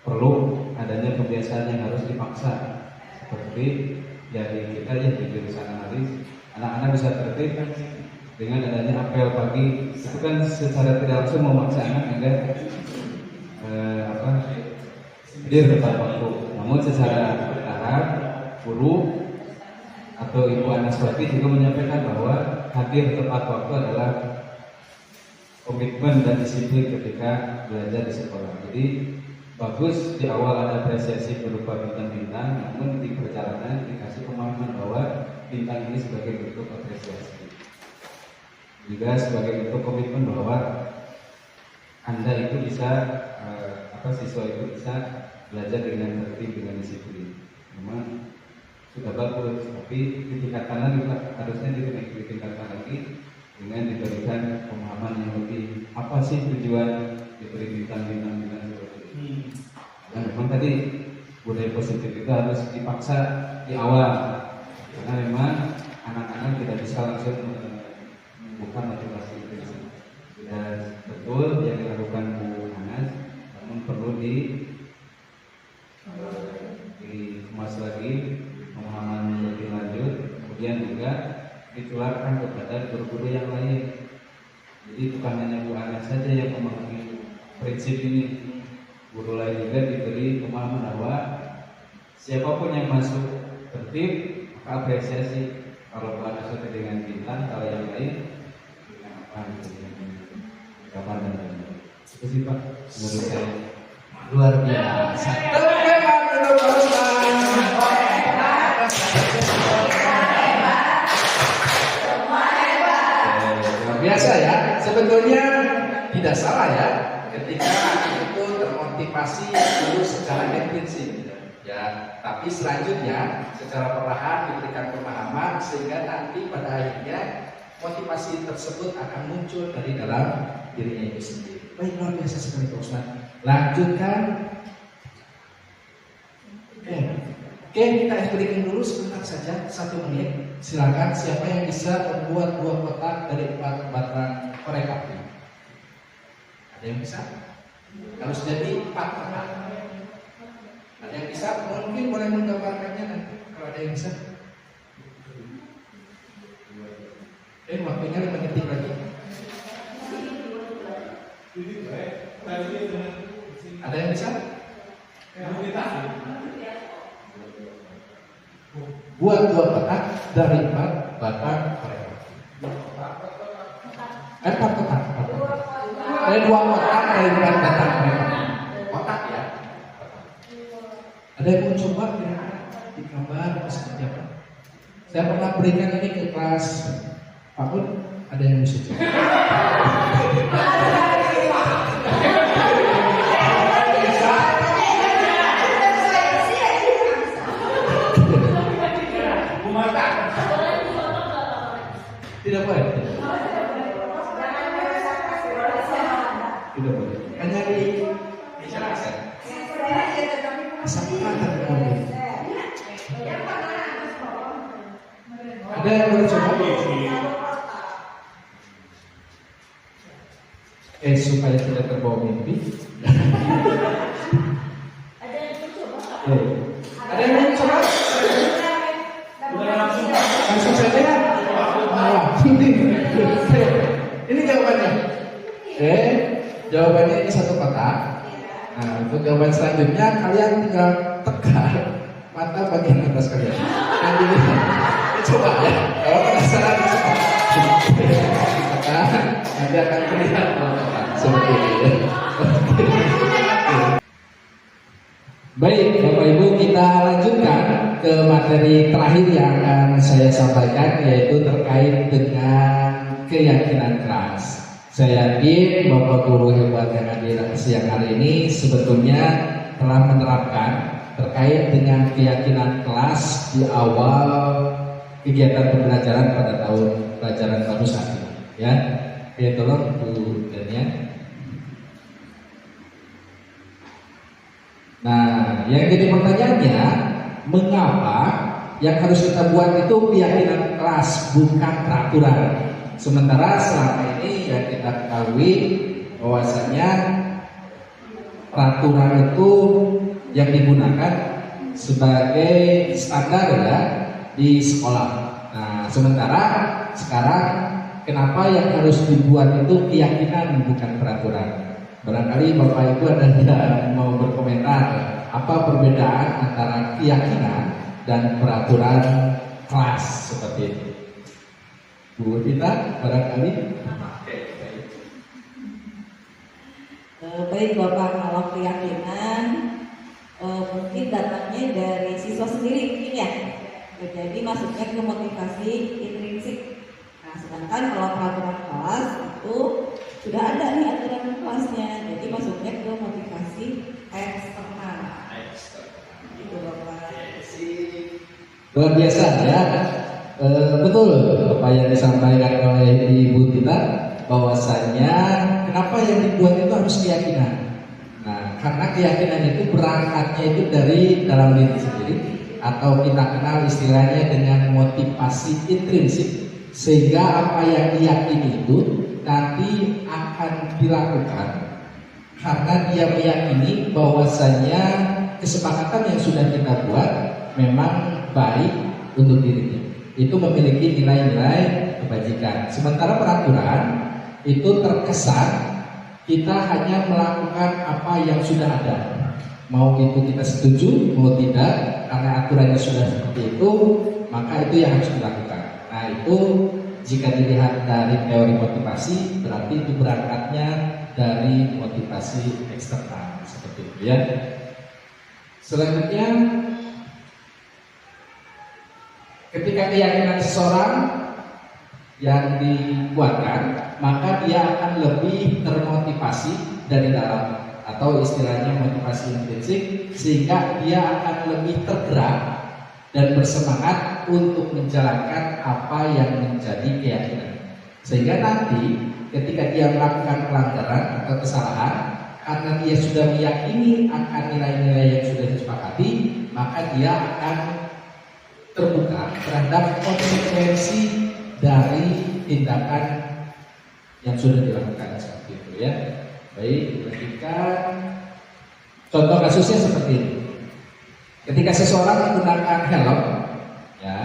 perlu adanya kebiasaan yang harus dipaksa. Seperti dari kita ya di jurusan analis, anak-anak bisa tertib dengan adanya apel pagi, itu kan secara tidak langsung memaksa anak agar hadir tepat waktu. Namun secara bertahap, guru atau Ibu Anaswati juga menyampaikan bahwa hadir tepat waktu adalah komitmen dan disiplin ketika belajar di sekolah. Jadi bagus di awal ada apresiasi berupa bintang-bintang, namun di perjalanan dikasih pemahaman bahwa bintang ini sebagai bentuk apresiasi. Juga sebagai bentuk komitmen bahwa Anda itu bisa siswa itu bisa belajar dengan tertib, dengan disiplin. Memang sudah bagus, tapi ditingkatkan lagi, harusnya ditingkatkan lagi dengan diberikan pemahaman yang lebih. Apa sih tujuan diberi bintang-bintang seperti ini? Dan memang tadi budaya positif itu harus dipaksa di awal, karena memang anak-anak tidak bisa langsung bukan motivasi itu. Dan betul yang dilakukan Bu Anas, namun perlu dikemas lagi pemahaman lebih lanjut, kemudian juga ditularkan kepada guru-guru yang lain. Jadi bukan hanya Bu Anas saja yang memahami prinsip ini, guru lain juga diberi pemahaman bahwa siapapun yang masuk tertib maka apresiasi. Kalau Bu Anas sudah dengan bintang, kalau yang lain kapan dan itu sih Pak menurut saya.
Luar biasa. Luar biasa ya. Sebetulnya tidak salah ya ketika itu termotivasi dulu secara prinsip ya, tapi selanjutnya secara perlahan diberikan pemahaman sehingga nanti pada akhirnya motivasi tersebut akan muncul dari dalam dirinya itu sendiri. Baik, luar biasa sekali Pak Ustaz. Lanjutkan. Oke, kita berikan dulu sebentar saja, 1 menit. Silakan siapa yang bisa membuat 2 kotak dari 4 batang korek api. Ada yang bisa? Harus jadi 4 kotak. Ada yang bisa? Mungkin boleh menggambarkannya nanti kalau ada yang bisa. Waktunya 5 detik lagi. Ada yang bisa? Buat 2 kotak dari 4 batang korek api. 4 kotak. Dari 2 kotak dari 4 batang korek api. Kotak ya. Ada yang mau coba kira-kira di gambar seperti apa? Saya pernah berikan ini ke kelas Pak Bun, Ada yang bisa jawab? Tidak boleh. Tidak boleh. Hanya dijelaskan. Asal ada boleh. Ada yang boleh coba? Supaya tidak terbawa mimpi.
Ada yang mau coba?
Ada yang mau coba? Langsung saja ya. Ini jawabannya. Jawabannya ini satu kotak. Nah, untuk jawaban selanjutnya kalian tinggal tekan mata bagian atas kalian. Nanti coba ya. Kalau penasaran tekan, nanti akan terlihat seperti ini. Baik, Bapak Ibu, kita lanjutkan ke materi terakhir yang akan saya sampaikan, yaitu terkait dengan keyakinan keras. Saya yakin Bapak Guru hebat yang hadir siang hari ini sebetulnya telah menerapkan terkait dengan keyakinan kelas di awal kegiatan pembelajaran pada tahun pelajaran baru saat ini. Ya, tolong Bu Daniel. Nah, yang jadi pertanyaannya, mengapa yang harus kita buat itu keyakinan kelas, bukan peraturan? Sementara selama ini yang kita ketahui bahwasanya peraturan itu yang digunakan sebagai standar ya di sekolah. Nah, sementara sekarang kenapa yang harus dibuat itu keyakinan bukan peraturan? Barangkali Bapak Ibu ada yang mau berkomentar apa perbedaan antara keyakinan dan peraturan kelas seperti itu. Bu Tita, barangkali.
Baik Bapak, kalau keyakinan mungkin datangnya dari siswa sendiri mungkin ya. Jadi masuknya ke motivasi intrinsik. Nah, sedangkan kalau peraturan kelas itu sudah ada nih aturan kelasnya, jadi masuknya ke motivasi eksternal. Gitu Bapak.
Luar biasa ya. Betul apa yang disampaikan oleh Ibu Tita, bahwasanya kenapa yang dibuat itu harus keyakinan. Nah, karena keyakinan itu berangkatnya itu dari dalam diri sendiri, atau kita kenal istilahnya dengan motivasi intrinsik, sehingga apa yang diyakini itu nanti akan dilakukan karena dia meyakini bahwasanya kesepakatan yang sudah kita buat memang baik untuk dirinya, itu memiliki nilai-nilai kebajikan. Sementara peraturan itu terkesan kita hanya melakukan apa yang sudah ada, mau itu kita setuju mau tidak, karena aturannya sudah seperti itu, maka itu yang harus dilakukan. Nah, itu jika dilihat dari teori motivasi, berarti itu berangkatnya dari motivasi eksternal seperti itu ya. Selanjutnya, ketika keyakinan seseorang yang dikuatkan, maka dia akan lebih termotivasi dari dalam, atau istilahnya motivasi intrinsik, sehingga dia akan lebih tergerak dan bersemangat untuk menjalankan apa yang menjadi keyakinan. Sehingga nanti ketika dia melakukan pelanggaran atau kesalahan, karena dia sudah meyakini akan nilai-nilai yang sudah disepakati, maka dia akan terbuka terhadap konsekuensi dari tindakan yang sudah dilakukan seperti itu ya. Baik, ketika contoh kasusnya seperti ini. Ketika seseorang menggunakan helm, ya,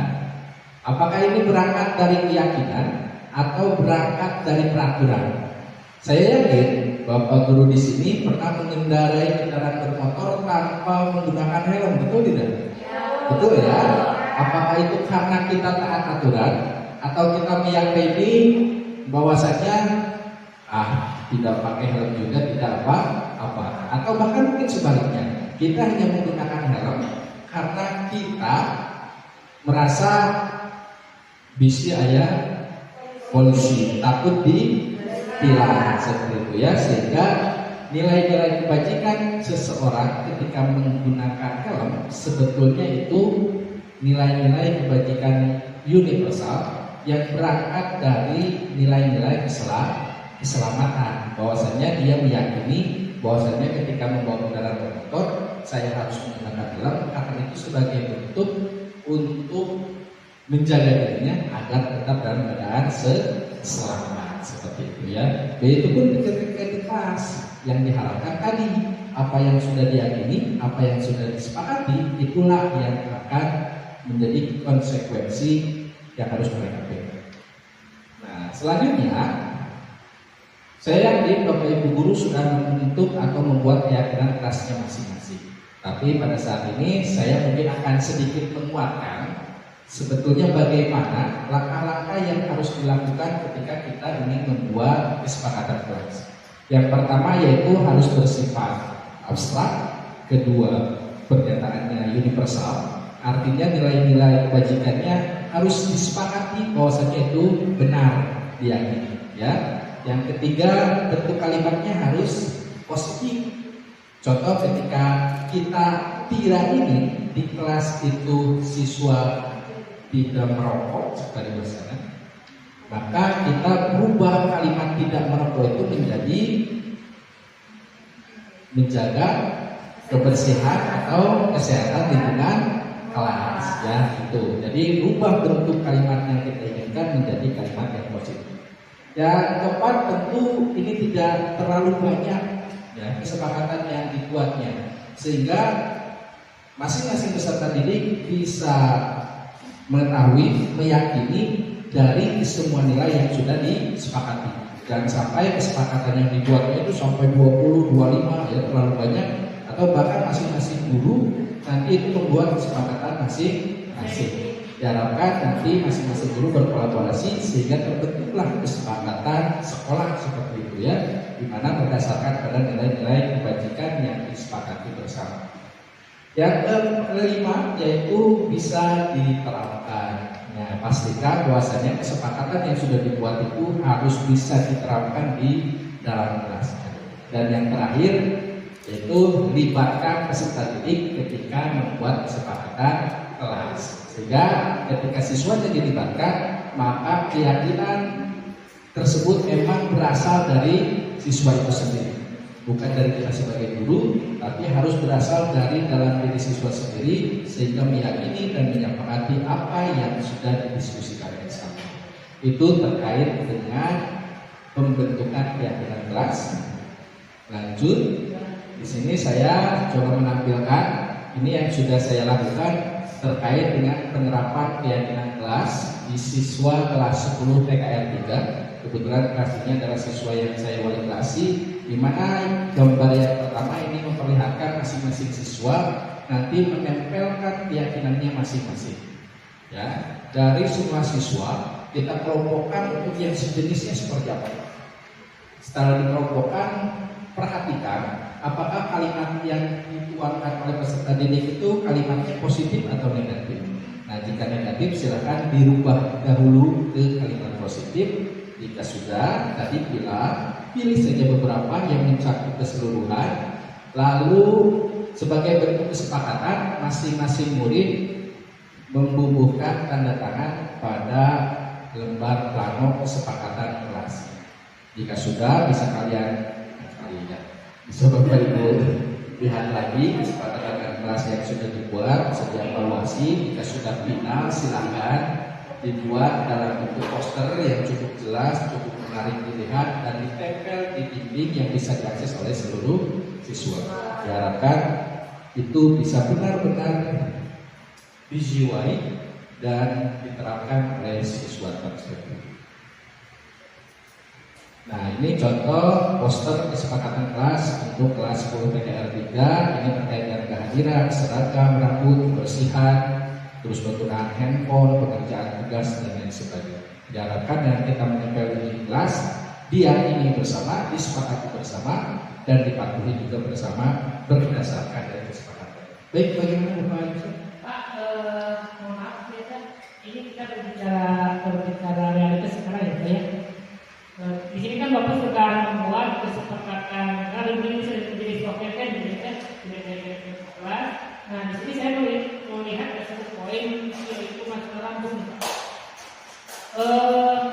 apakah ini berangkat dari keyakinan atau berangkat dari peraturan? Saya yakin Bapak Guru di sini pernah mengendarai kendaraan bermotor tanpa menggunakan helm, betul tidak? Betul ya. Apakah itu karena kita taat aturan atau kita meyakini bahwasanya tidak pakai helm juga tidak apa-apa, atau bahkan mungkin sebaliknya, kita hanya menggunakan helm karena kita merasa bisi ayah polisi, takut ditilang seperti itu ya, sehingga nilai-nilai kebajikan seseorang ketika menggunakan helm sebetulnya itu nilai-nilai kebajikan universal yang berangkat dari nilai-nilai keselamatan. Bahwasanya dia meyakini bahwasanya ketika membawa kendaraan bermotor saya harus menggunakan helm karena itu sebagai bentuk untuk menjaga dirinya agar tetap dalam keadaan selamat seperti itu ya. Begitu pun ketika di kelas yang diharapkan tadi apa yang sudah diyakini, apa yang sudah disepakati itulah yang akan menjadi konsekuensi yang harus mereka pegang. Nah, selanjutnya saya yakin Bapak Ibu guru sudah membentuk atau membuat keyakinan kelasnya masing-masing. Tapi pada saat ini saya mungkin akan sedikit menguatkan sebetulnya bagaimana langkah-langkah yang harus dilakukan ketika kita ingin membuat kesepakatan kelas. Yang pertama yaitu harus bersifat abstrak, kedua pernyataannya universal, artinya nilai-nilai kebajikannya harus disepakati bahwasanya itu benar diyakini ya. Yang ketiga bentuk kalimatnya harus positif. Contoh ketika kita tidak ini di kelas itu siswa tidak merokok sekali bersama, maka kita berubah kalimat tidak merokok itu menjadi menjaga kebersihan atau kesehatan lingkungan kelas ya itu. Jadi rubah bentuk kalimat yang kita inginkan menjadi kalimat yang positif. Yang keempat tentu ini tidak terlalu banyak ya kesepakatan yang dibuatnya sehingga masing-masing peserta didik bisa mengetahui, meyakini dari semua nilai yang sudah disepakati. Jangan sampai kesepakatan yang dibuatnya itu sampai 20, 25 ya terlalu banyak, atau bahkan masing-masing guru nanti itu membuat kesepakatan masing-masing. Diharapkan nanti masing-masing guru berkolaborasi sehingga terbentuklah kesepakatan sekolah seperti itu ya, di mana berdasarkan pada nilai-nilai kebajikan yang disepakati bersama. Yang kelima yaitu bisa diterapkan. Nah, pastikan bahwasanya kesepakatan yang sudah dibuat itu harus bisa diterapkan di dalam kelas. Dan yang terakhir yaitu libatkan peserta didik ketika membuat kesepakatan kelas. Sehingga ketika siswanya dilibatkan, maka keyakinan tersebut memang berasal dari siswa itu sendiri. Bukan dari kita sebagai guru, tapi harus berasal dari dalam diri siswa sendiri sehingga meyakini dan menyepakati apa yang sudah didiskusikan bersama. Itu terkait dengan pembentukan keyakinan kelas. Lanjut, di sini saya coba menampilkan ini yang sudah saya lakukan terkait dengan penerapan keyakinan kelas di siswa kelas 10 PKR 3. Kebetulan kelas ini adalah siswa yang saya wali kelasi, di mana gambar yang pertama ini memperlihatkan masing-masing siswa nanti menempelkan keyakinannya masing-masing. Ya, dari semua siswa kita kelompokkan untuk yang sejenisnya seperti apa. Setelah dikelompokkan, perhatikan apakah kalimat yang dituangkan oleh peserta didik itu kalimatnya positif atau negatif. Nah, jika negatif silakan dirubah dahulu ke kalimat positif. Jika sudah, tadi pilih saja beberapa yang mencakup keseluruhan. Lalu sebagai bentuk kesepakatan, masing-masing murid membubuhkan tanda tangan pada lembar plano kesepakatan kelas. Jika sudah, bisa bisa Bapak Ibu lihat lagi kesepakatan kelas yang sudah dibuat, bisa dievaluasi. Jika sudah final, silakan dibuat dalam bentuk poster yang cukup jelas, cukup menarik dilihat dan ditempel di dinding yang bisa diakses oleh seluruh siswa. Diharapkan itu bisa benar-benar dijiwai dan diterapkan oleh siswa tersebut. Nah, ini contoh poster kesepakatan kelas untuk kelas 10 PKR 3. Ini terkait dengan kehadiran, seragam, rambut, kebersihan, terus penggunaan handphone, pekerjaan tugas dan lain sebagainya. Diharapkan dengan kita menempel di kelas, diyakini bersama, disepakati bersama, dan dipatuhi juga bersama berdasarkan dari kesepakatan. Baik, bagaimana Bapak?
Pak, mohon maaf ya, ini kita berbicara realitas sekarang ya Pak ya. Di sini kan Bapak sudah membuat kesepakatan kalau ini sudah menjadi software kan di kelas. Nah di sini saya melihat ada satu poin yaitu masalah rambut.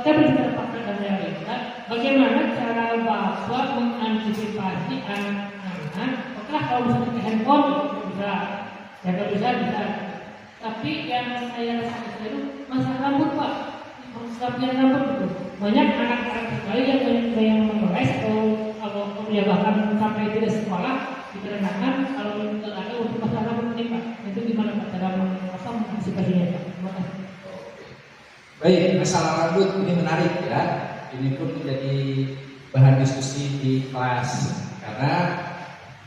Kita berbicara fakta dan realitas. Bagaimana cara Bapak mengantisipasi anak-anak? Apakah kalau misalnya handphone bisa, ya kalau bisa. Tapi yang saya rasakan itu masalah rambut Pak. Masalah rambut itu banyak anak-anak sekali yang memoles atau ya bahkan sampai tidak sekolah dikarenakan kalau ada untuk masalah rambut ini Pak. Itu gimana Pak cara mengantisipasinya Pak? Terima kasih.
Baik, masalah rambut ini menarik ya. Ini pun menjadi bahan diskusi di kelas karena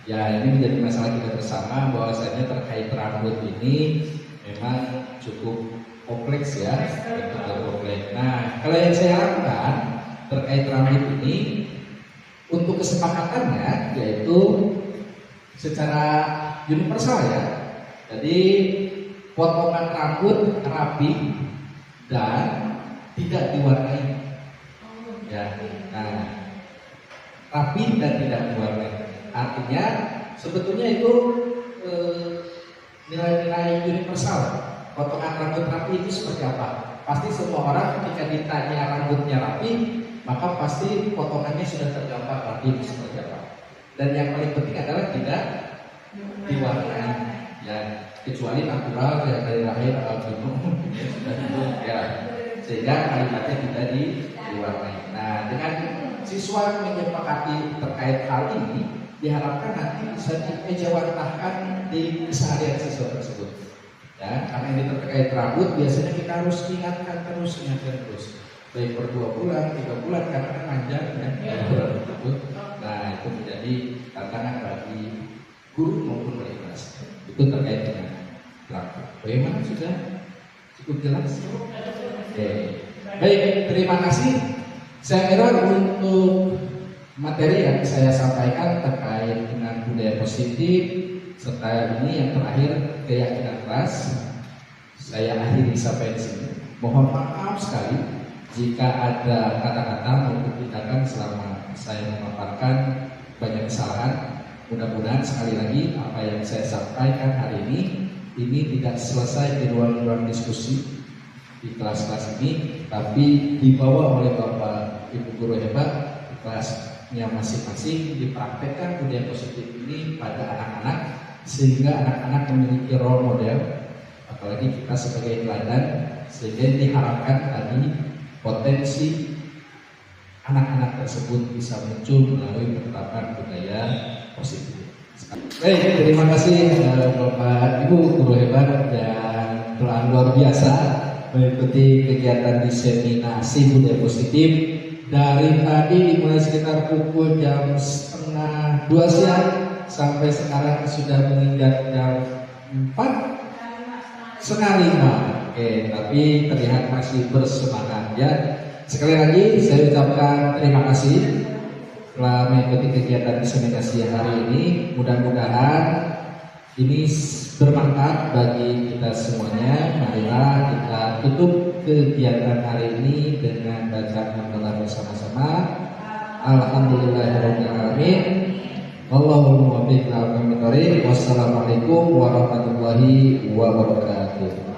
ya ini menjadi masalah kita bersama bahwasanya terkait rambut ini memang cukup kompleks ya, betul kompleks. Nah, kalau yang saya harapkan terkait rambut ini untuk kesepakatannya yaitu secara universal ya. Jadi potongan rambut rapi dan tidak diwarnai. Ya, nah, rapi dan tidak diwarnai. Artinya sebetulnya itu nilai-nilai universal. Potongan rambut rapi itu seperti apa? Pasti semua orang ketika ditanya rambutnya rapi, maka pasti potongannya sudah tergambar rapi itu seperti apa. Dan yang paling penting adalah tidak diwarnai. Ya, kecuali natural ya dari lahir albino ya, sehingga kalimatnya tidak diwarnai. Nah, dengan siswa menyepakati terkait hal ini, diharapkan nanti bisa diejawantahkan di keseharian siswa tersebut. Ya, karena ini terkait rambut, biasanya kita harus ingatkan terus, baik per 2 bulan, 3 bulan, karena kan panjang ya, rambut. Nah, itu menjadi tantangan bagi guru maupun wali kelas. Itu terkait dengan rambut. Bagaimana sudah cukup jelas? Oke. Baik, terima kasih. Saya kira untuk materi yang saya sampaikan terkait dengan budaya positif serta ini yang terakhir keyakinan kelas, saya akhiri sampai di sini. Mohon maaf sekali jika ada kata-kata maupun tindakan selama saya memaparkan banyak kesalahan. Mudah-mudahan sekali lagi apa yang saya sampaikan hari ini tidak selesai di ruang-ruang diskusi di kelas-kelas ini, tapi dibawa oleh Bapak Ibu guru hebat di kelasnya masing-masing, dipraktekkan budaya positif ini pada anak-anak sehingga anak-anak memiliki role model, apalagi kita sebagai teladan, sehingga diharapkan tadi potensi anak-anak tersebut bisa muncul melalui penerapan budaya positif. Baik, terima kasih Bapak Ibu guru hebat yang telah luar biasa mengikuti kegiatan diseminasi budaya positif dari tadi dimulai sekitar pukul jam 1:30 siang sampai sekarang sudah menginjak jam 4:30. Oke, tapi terlihat masih bersemangat ya. Sekali lagi saya ucapkan terima kasih telah mengikuti kegiatan diseminasi hari ini. Mudah-mudahan ini bermanfaat bagi kita semuanya. Marilah kita tutup kegiatan hari ini dengan bacaan hamdalah bersama-sama. Alhamdulillahirabbil alamin. Allahumma barik lana. Wassalamualaikum warahmatullahi wabarakatuh.